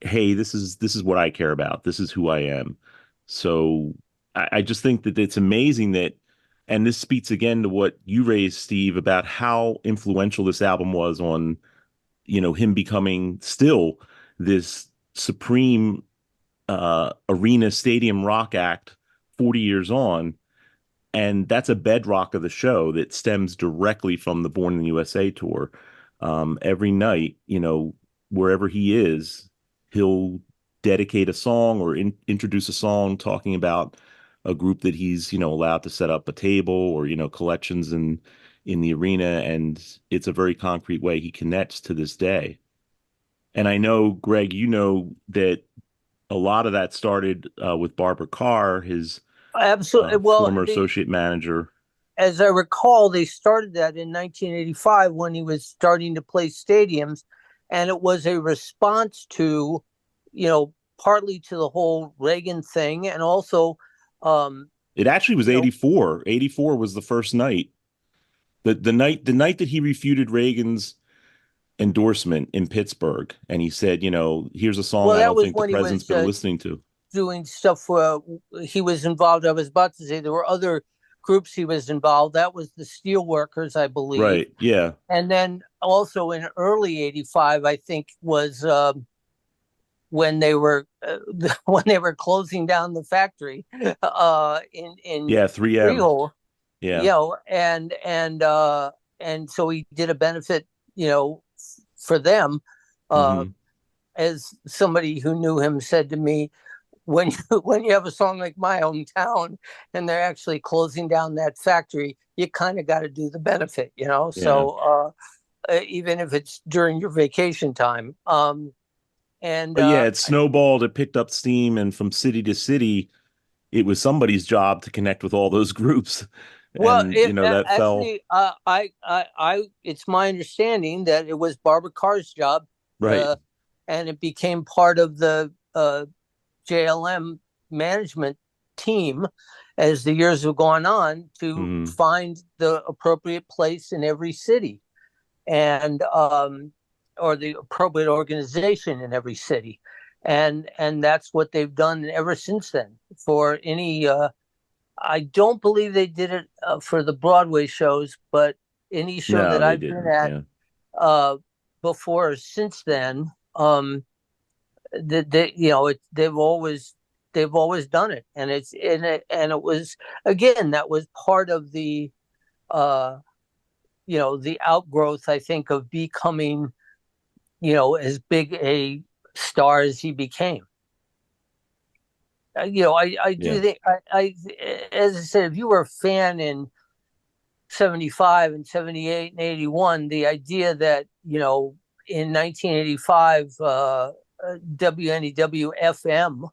hey, this is what I care about. This is who I am. So I just think that it's amazing that, and this speaks again to what you raised, Steve, about how influential this album was on, him becoming still this supreme arena stadium rock act 40 years on. And that's a bedrock of the show that stems directly from the Born in the USA tour. Every night, wherever he is, he'll dedicate a song or introduce a song talking about a group that he's, allowed to set up a table or, collections in the arena. And it's a very concrete way he connects to this day. And I know, Greg, that a lot of that started with Barbara Carr, his absolutely former associate manager. As I recall, they started that in 1985 when he was starting to play stadiums, and it was a response to, partly to the whole Reagan thing, and also it actually was 84. 84 was the first night. The night that he refuted Reagan's endorsement in Pittsburgh, and he said, here's a song I don't think the president's been listening to. Doing stuff he was involved. I was about to say there were other groups he was involved. That was the Steelworkers, I believe. Right. Yeah. And then also in early '85, I think was when they were closing down the factory in 3M. Yeah. And so he did a benefit, for them. As somebody who knew him said to me, when you have a song like My Hometown and they're actually closing down that factory, you kind of got to do the benefit, Yeah. So even if it's during your vacation time. It snowballed, it picked up steam, and from city to city, it was somebody's job to connect with all those groups. Well, that actually, fell. It's my understanding that it was Barbara Carr's job, right? And it became part of the JLM management team as the years have gone on to find the appropriate place in every city, and or the appropriate organization in every city, and that's what they've done ever since then. For any, I don't believe they did it for the Broadway shows, but any show that I've been at before or since then. They've always done it, and it was, again, that was part of the the outgrowth, I think, of becoming as big a star as he became. I do think as I said, if you were a fan in 75 and 78 and 81, the idea that, in 1985, WNEW FM,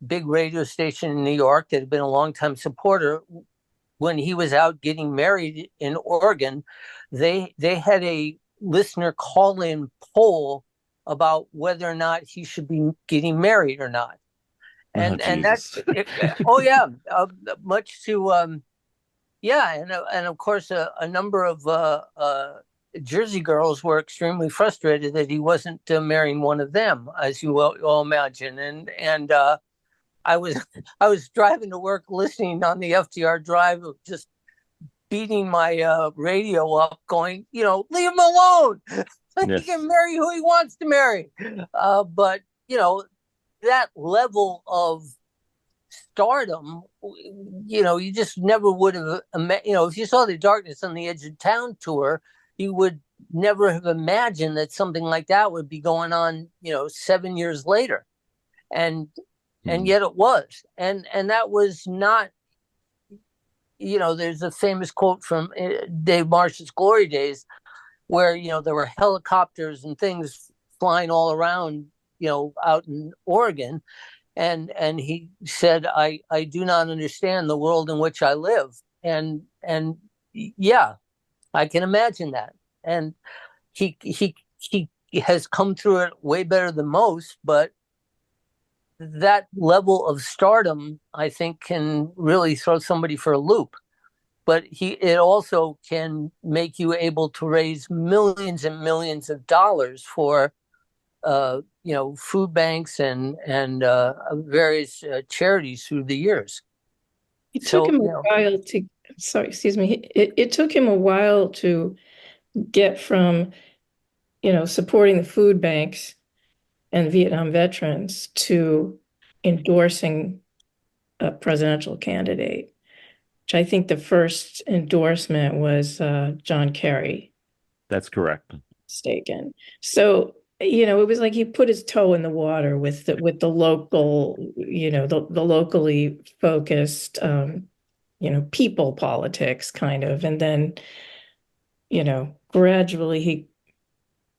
big radio station in New York that had been a longtime supporter, when he was out getting married in Oregon, they had a listener call-in poll about whether or not he should be getting married or not. And that's much to and of course a number of Jersey girls were extremely frustrated that he wasn't marrying one of them, as you all imagine. And I was driving to work listening on the FDR Drive, just beating my radio up, going, leave him alone. He can marry who he wants to marry. But that level of stardom, you just never would have, if you saw the Darkness on the Edge of Town tour, you would never have imagined that something like that would be going on, 7 years later. And yet it was. And that was not, there's a famous quote from Dave Marsh's Glory Days where, there were helicopters and things flying all around, out in Oregon. And he said, I do not understand the world in which I live. And yeah, I can imagine that. And he has come through it way better than most, but that level of stardom, I think, can really throw somebody for a loop. But it also can make you able to raise millions and millions of dollars for food banks and various charities through the years. It took him a while to. Sorry, excuse me. It took him a while to get from, supporting the food banks and Vietnam veterans to endorsing a presidential candidate, which I think the first endorsement was John Kerry. That's correct. Mistaken. So, it was like he put his toe in the water with the local, the locally focused, people politics kind of. And then, gradually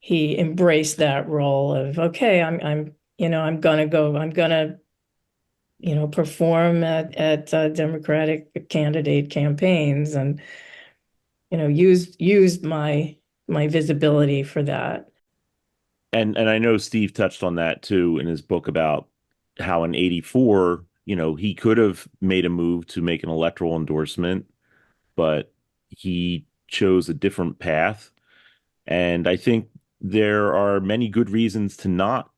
he embraced that role of, okay, I'm gonna perform at Democratic candidate campaigns and, used my visibility for that. And I know Steve touched on that too in his book about how in 84, he could have made a move to make an electoral endorsement, but he chose a different path. And I think there are many good reasons to not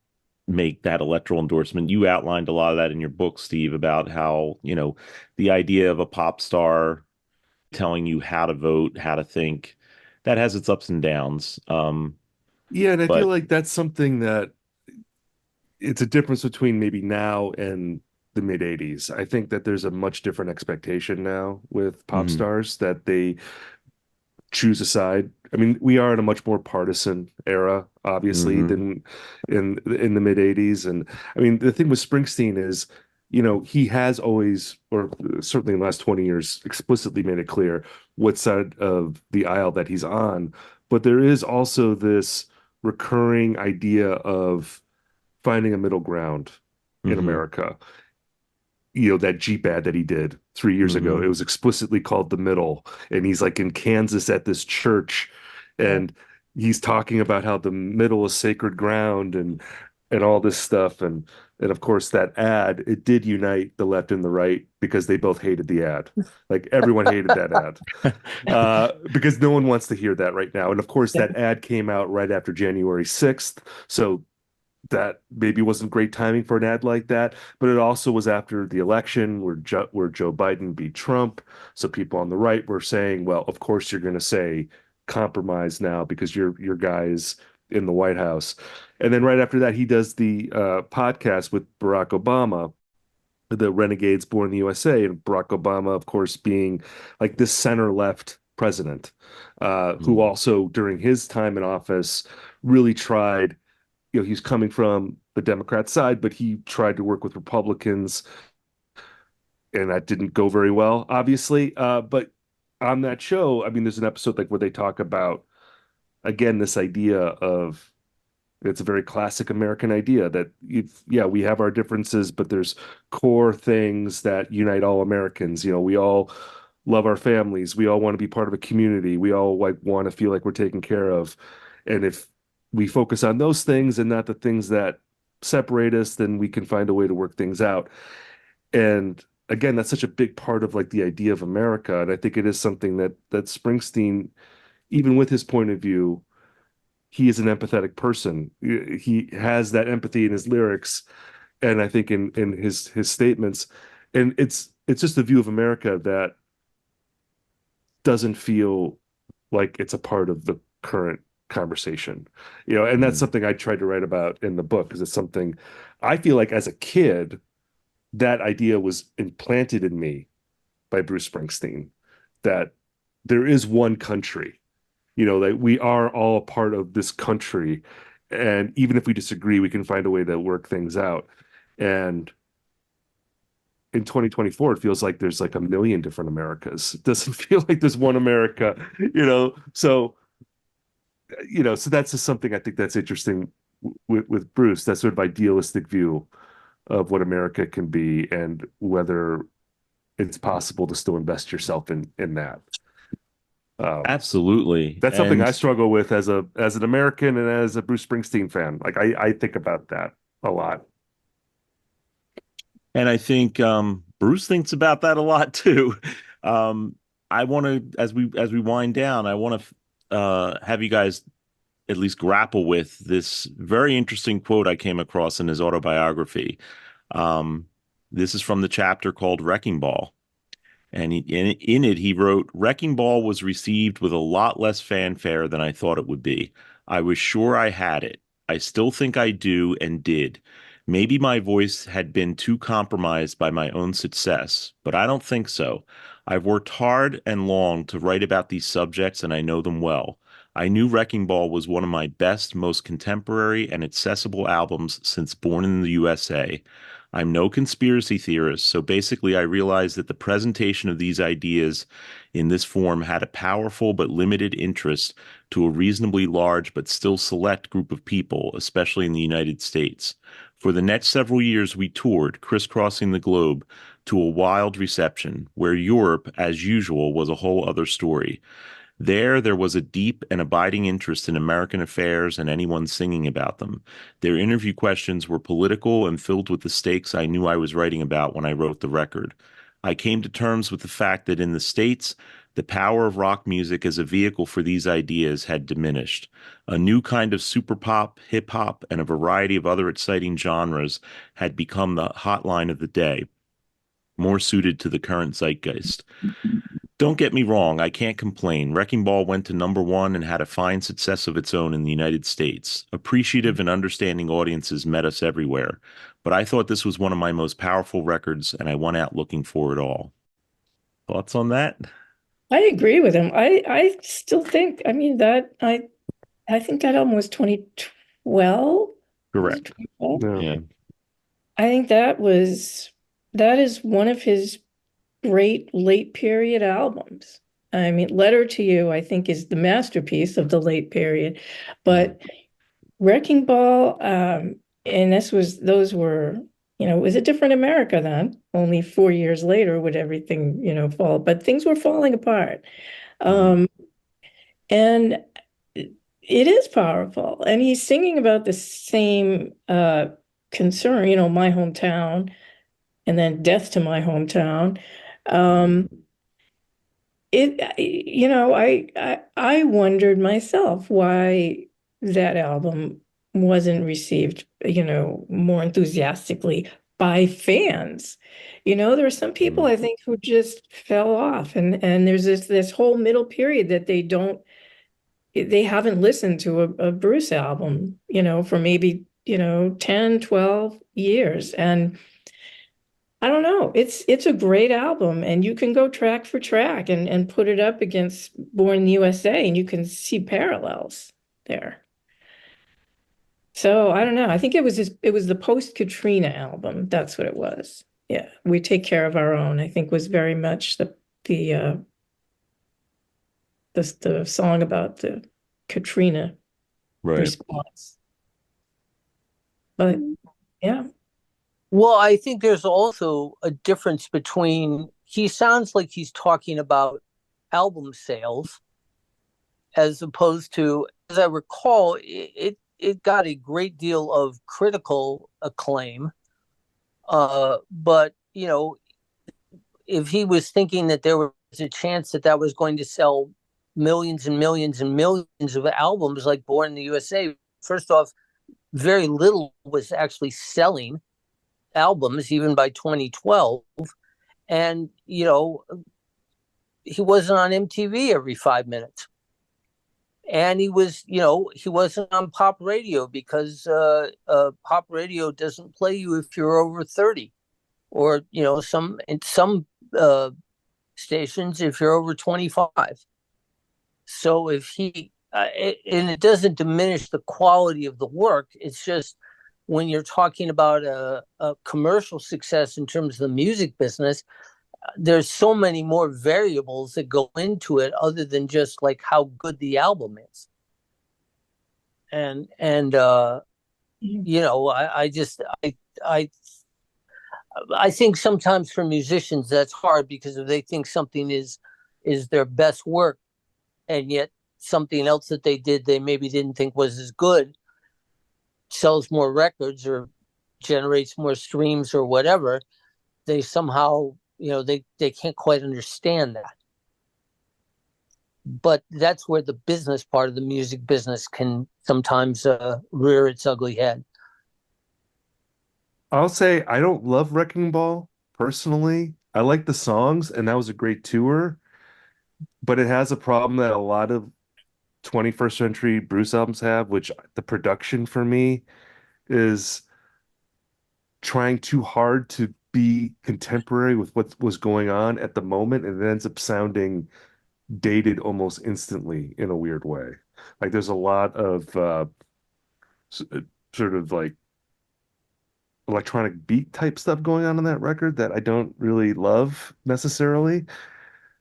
make that electoral endorsement. You outlined a lot of that in your book, Steve, about how, the idea of a pop star telling you how to vote, how to think, that has its ups and downs. Yeah, and I feel like that's something that it's a difference between maybe now and the mid 80s. I think that there's a much different expectation now with pop stars that they choose a side. I mean, we are in a much more partisan era, obviously, than in the mid 80s. And I mean, the thing with Springsteen is, he has always, or certainly in the last 20 years, explicitly made it clear what side of the aisle that he's on. But there is also this recurring idea of finding a middle ground in America. That Jeep ad that he did 3 years ago, it was explicitly called The Middle. And he's like in Kansas at this church, and he's talking about how the middle is sacred ground and all this stuff. And of course, that ad, it did unite the left and the right because they both hated the ad. Like everyone hated that ad because no one wants to hear that right now. And of course, that ad came out right after January 6th. So that maybe wasn't great timing for an ad like that, but it also was after the election where Joe Biden beat Trump. So people on the right were saying, well, of course you're going to say compromise now because your guy's in the White House. And then right after that, he does the podcast with Barack Obama, the Renegades Born in the USA, and Barack Obama, of course, being like this center-left president, who also during his time in office really tried, he's coming from the Democrat side, but he tried to work with Republicans and that didn't go very well, obviously. But on that show, I mean, there's an episode like where they talk about again this idea of it's a very classic American idea that yeah, we have our differences, but there's core things that unite all Americans. You know, we all love our families. We all want to be part of a community. We all like want to feel like we're taken care of. And if we focus on those things and not the things that separate us, then we can find a way to work things out. And again, that's such a big part of like the idea of America. And I think it is something that Springsteen, even with his point of view, he is an empathetic person. He has that empathy in his lyrics, and I think in his statements. And it's just a view of America that doesn't feel like it's a part of the current conversation. You know, and that's something I tried to write about in the book, because it's something I feel like as a kid, that idea was implanted in me by Bruce Springsteen, that there is one country, you know, that we are all a part of this country. And even if we disagree, we can find a way to work things out. And in 2024, it feels like there's like a million different Americas. It doesn't feel like there's one America, you know? So, you know, so that's just something I think that's interesting with Bruce, that sort of idealistic view of what America can be and whether it's possible to still invest yourself in that. Absolutely. That's something I struggle with as an American and as a Bruce Springsteen fan. Like I think about that a lot. And I think Bruce thinks about that a lot too. I want to, as we wind down, I want to have you guys at least grapple with this very interesting quote I came across in his autobiography. This is from the chapter called Wrecking Ball. And in it, he wrote, "Wrecking Ball was received with a lot less fanfare than I thought it would be. I was sure I had it. I still think I do and did. Maybe my voice had been too compromised by my own success, but I don't think so. I've worked hard and long to write about these subjects, and I know them well. I knew Wrecking Ball was one of my best, most contemporary and accessible albums since Born in the USA. I'm no conspiracy theorist, so basically I realized that the presentation of these ideas in this form had a powerful but limited interest to a reasonably large but still select group of people, especially in the United States. For the next several years, we toured, crisscrossing the globe, to a wild reception, where Europe, as usual, was a whole other story. There was a deep and abiding interest in American affairs and anyone singing about them. Their interview questions were political and filled with the stakes I knew I was writing about when I wrote the record. I came to terms with the fact that in the States, the power of rock music as a vehicle for these ideas had diminished. A new kind of super pop, hip hop, and a variety of other exciting genres had become the hotline of the day, more suited to the current zeitgeist. Don't get me wrong, I can't complain. Wrecking Ball went to #1 and had a fine success of its own in the United States. Appreciative and understanding audiences met us everywhere. But I thought this was one of my most powerful records, and I went out looking for it all." Thoughts on that? I agree with him. I still think, I mean, that I think that album was 2012. Correct. 2012? Yeah. I think that is one of his great late period albums. I mean, Letter to You, I think, is the masterpiece of the late period. But Wrecking Ball, and those were, you know, it was a different America then. Only 4 years later would everything, you know, fall. But things were falling apart. And it is powerful. And he's singing about the same concern, you know, my hometown, and then death to my hometown. You know, I wondered myself why that album wasn't received, you know, more enthusiastically by fans. You know, there are some people I think who just fell off, and there's this whole middle period that they haven't listened to a Bruce album, you know, for maybe, you know, 10, 12 years. And I don't know. It's a great album, and you can go track for track and put it up against Born in the USA, and you can see parallels there. So I don't know. I think it was the post-Katrina album. That's what it was. Yeah, We Take Care of Our Own, I think, was very much the song about the Katrina response. But yeah. Well, I think there's also a difference between, he sounds like he's talking about album sales as opposed to, as I recall, it got a great deal of critical acclaim. But, you know, if he was thinking that there was a chance that that was going to sell millions and millions and millions of albums like Born in the USA, first off, very little was actually selling albums even by 2012. And, you know, he wasn't on MTV every 5 minutes. And he was, you know, he wasn't on pop radio because pop radio doesn't play you if you're over 30, or, you know, some stations if you're over 25. So if he, and it doesn't diminish the quality of the work, it's just when you're talking about a commercial success in terms of the music business, there's so many more variables that go into it other than just like how good the album is. And you know, I think sometimes for musicians that's hard, because if they think something is their best work, and yet something else that they did they maybe didn't think was as good sells more records or generates more streams or whatever, they somehow, you know, they can't quite understand that. But that's where the business part of the music business can sometimes rear its ugly head. I'll say I don't love Wrecking Ball personally. I like the songs, and that was a great tour, but it has a problem that a lot of 21st century Bruce albums have, which the production for me is trying too hard to be contemporary with what was going on at the moment, and it ends up sounding dated almost instantly in a weird way. Like there's a lot of sort of like electronic beat type stuff going on that record that I don't really love necessarily.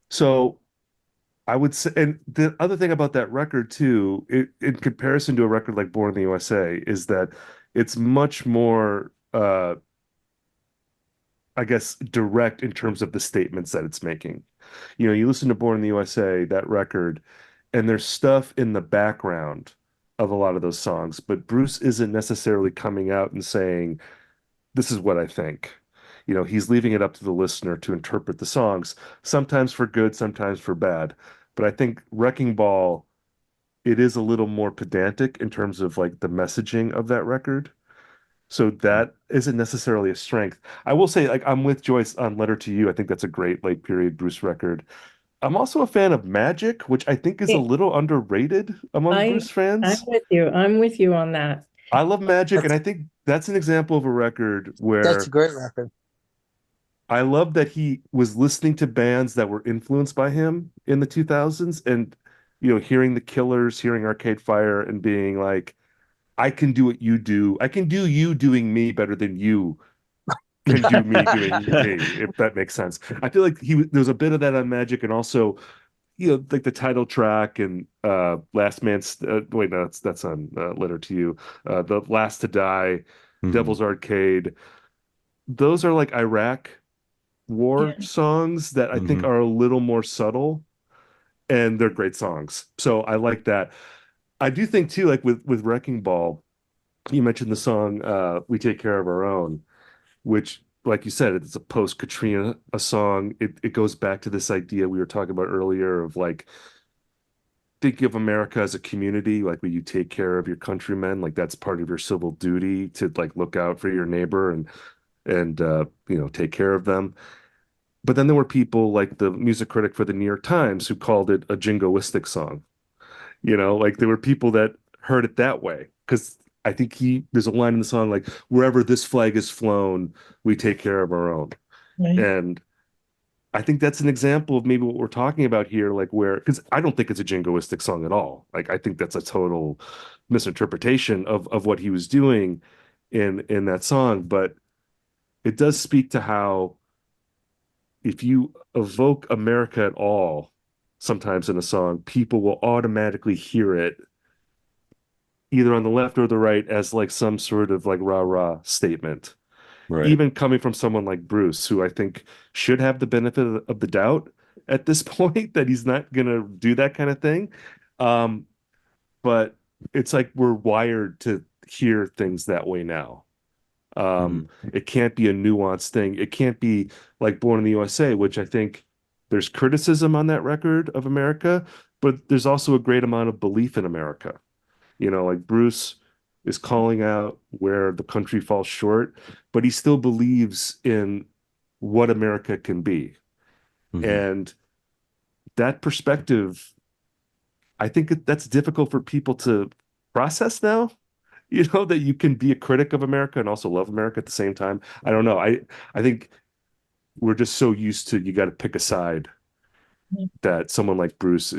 So I would say, and the other thing about that record too, in comparison to a record like Born in the USA, is that it's much more, I guess, direct in terms of the statements that it's making. You know, you listen to Born in the USA, that record, and there's stuff in the background of a lot of those songs, but Bruce isn't necessarily coming out and saying, this is what I think. You know, he's leaving it up to the listener to interpret the songs, sometimes for good, sometimes for bad. But I think Wrecking Ball, it is a little more pedantic in terms of like the messaging of that record. So that isn't necessarily a strength. I will say, like, I'm with Joyce on Letter to You. I think that's a great late period Bruce record. I'm also a fan of Magic, which I think is a little underrated among Bruce fans. I'm with you on that. I love Magic, and I think that's an example of a record where that's a great record. I love that he was listening to bands that were influenced by him in the 2000s, and, you know, hearing the Killers, hearing Arcade Fire, and being like, I can do what you do. I can do you doing me better than you can do me doing me, if that makes sense. I feel like there's a bit of that on Magic, and also, you know, like the title track and Last Man's wait, no, that's on Letter to You. The Last to Die, Devil's Arcade. Those are like Iraq war songs that I think are a little more subtle, and they're great songs. So I like that. I do think too, like with Wrecking Ball, you mentioned the song We Take Care of Our Own, which, like you said, it's a post-Katrina a song. It goes back to this idea we were talking about earlier of like thinking of America as a community, like when you take care of your countrymen, like that's part of your civil duty to like look out for your neighbor and you know, take care of them. But then there were people like the music critic for the New York Times who called it a jingoistic song. You know, like there were people that heard it that way, because I think there's a line in the song like, wherever this flag is flown, we take care of our own. Right. And I think that's an example of maybe what we're talking about here, like where, because I don't think it's a jingoistic song at all. Like I think that's a total misinterpretation of what he was doing in that song. But it does speak to how if you evoke America at all, sometimes in a song, people will automatically hear it either on the left or the right as like some sort of like rah-rah statement. Right. Even coming from someone like Bruce, who I think should have the benefit of the doubt at this point that he's not gonna do that kind of thing. Um, but it's like we're wired to hear things that way now. It can't be a nuanced thing. It can't be like Born in the USA, which I think there's criticism on that record of America, but there's also a great amount of belief in America. Like Bruce is calling out where the country falls short, but he still believes in what America can be. And that perspective, I think that's difficult for people to process now. That you can be a critic of America and also love America at the same time. I don't know. I think we're just so used to you got to pick a side that someone like Bruce,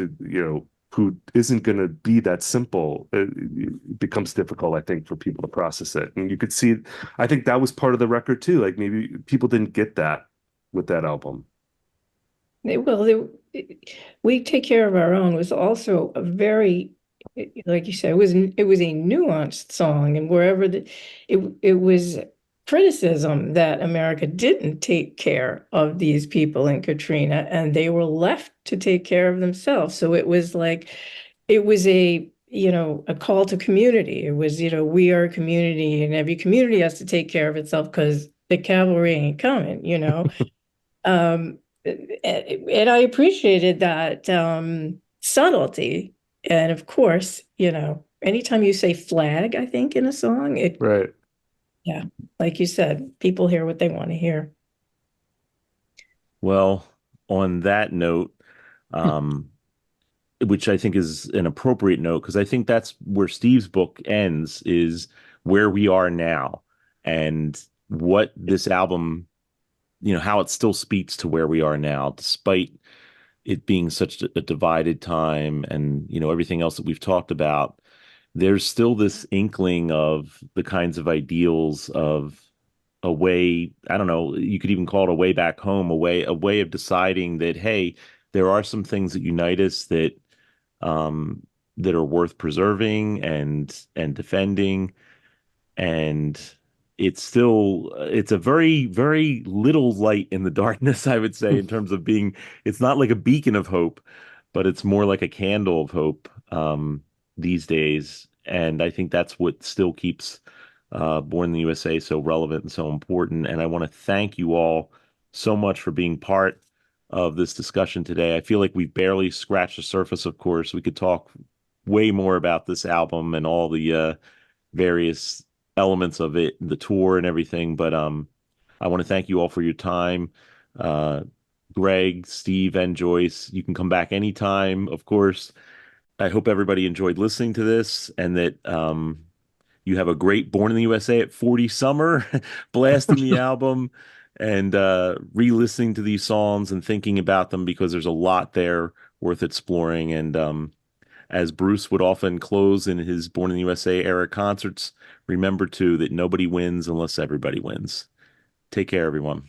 who isn't going to be that simple, it becomes difficult, I think, for people to process it. And you could see, I think that was part of the record too. Like maybe people didn't get that with that album. Well, We Take Care of Our Own was also a very, like you said, it was a nuanced song, and wherever it was criticism that America didn't take care of these people in Katrina, and they were left to take care of themselves. So it was a call to community. It was, we are a community, and every community has to take care of itself because the cavalry ain't coming, and I appreciated that subtlety. And of course, anytime you say flag, I think in a song, Right. Yeah, like you said, people hear what they want to hear. Well, on that note, which I think is an appropriate note, because I think that's where Steve's book ends, is where we are now and what this album, how it still speaks to where we are now, despite it being such a divided time and, everything else that we've talked about. There's still this inkling of the kinds of ideals of a way, I don't know, you could even call it a way back home, a way of deciding that, hey, there are some things that unite us that are worth preserving and defending. And it's a very, very little light in the darkness, I would say, in terms of it's not like a beacon of hope, but it's more like a candle of hope these days. And I think that's what still keeps Born in the USA so relevant and so important. And I want to thank you all so much for being part of this discussion today. I feel like we've barely scratched the surface, of course. We could talk way more about this album and all the various elements of it, the tour and everything. But I want to thank you all for your time. Greg, Steve, and Joyce, you can come back anytime, of course. I hope everybody enjoyed listening to this and that you have a great Born in the USA at 40 summer, blasting the album and re-listening to these songs and thinking about them, because there's a lot there worth exploring. And as Bruce would often close in his Born in the USA era concerts, remember too that nobody wins unless everybody wins. Take care, everyone.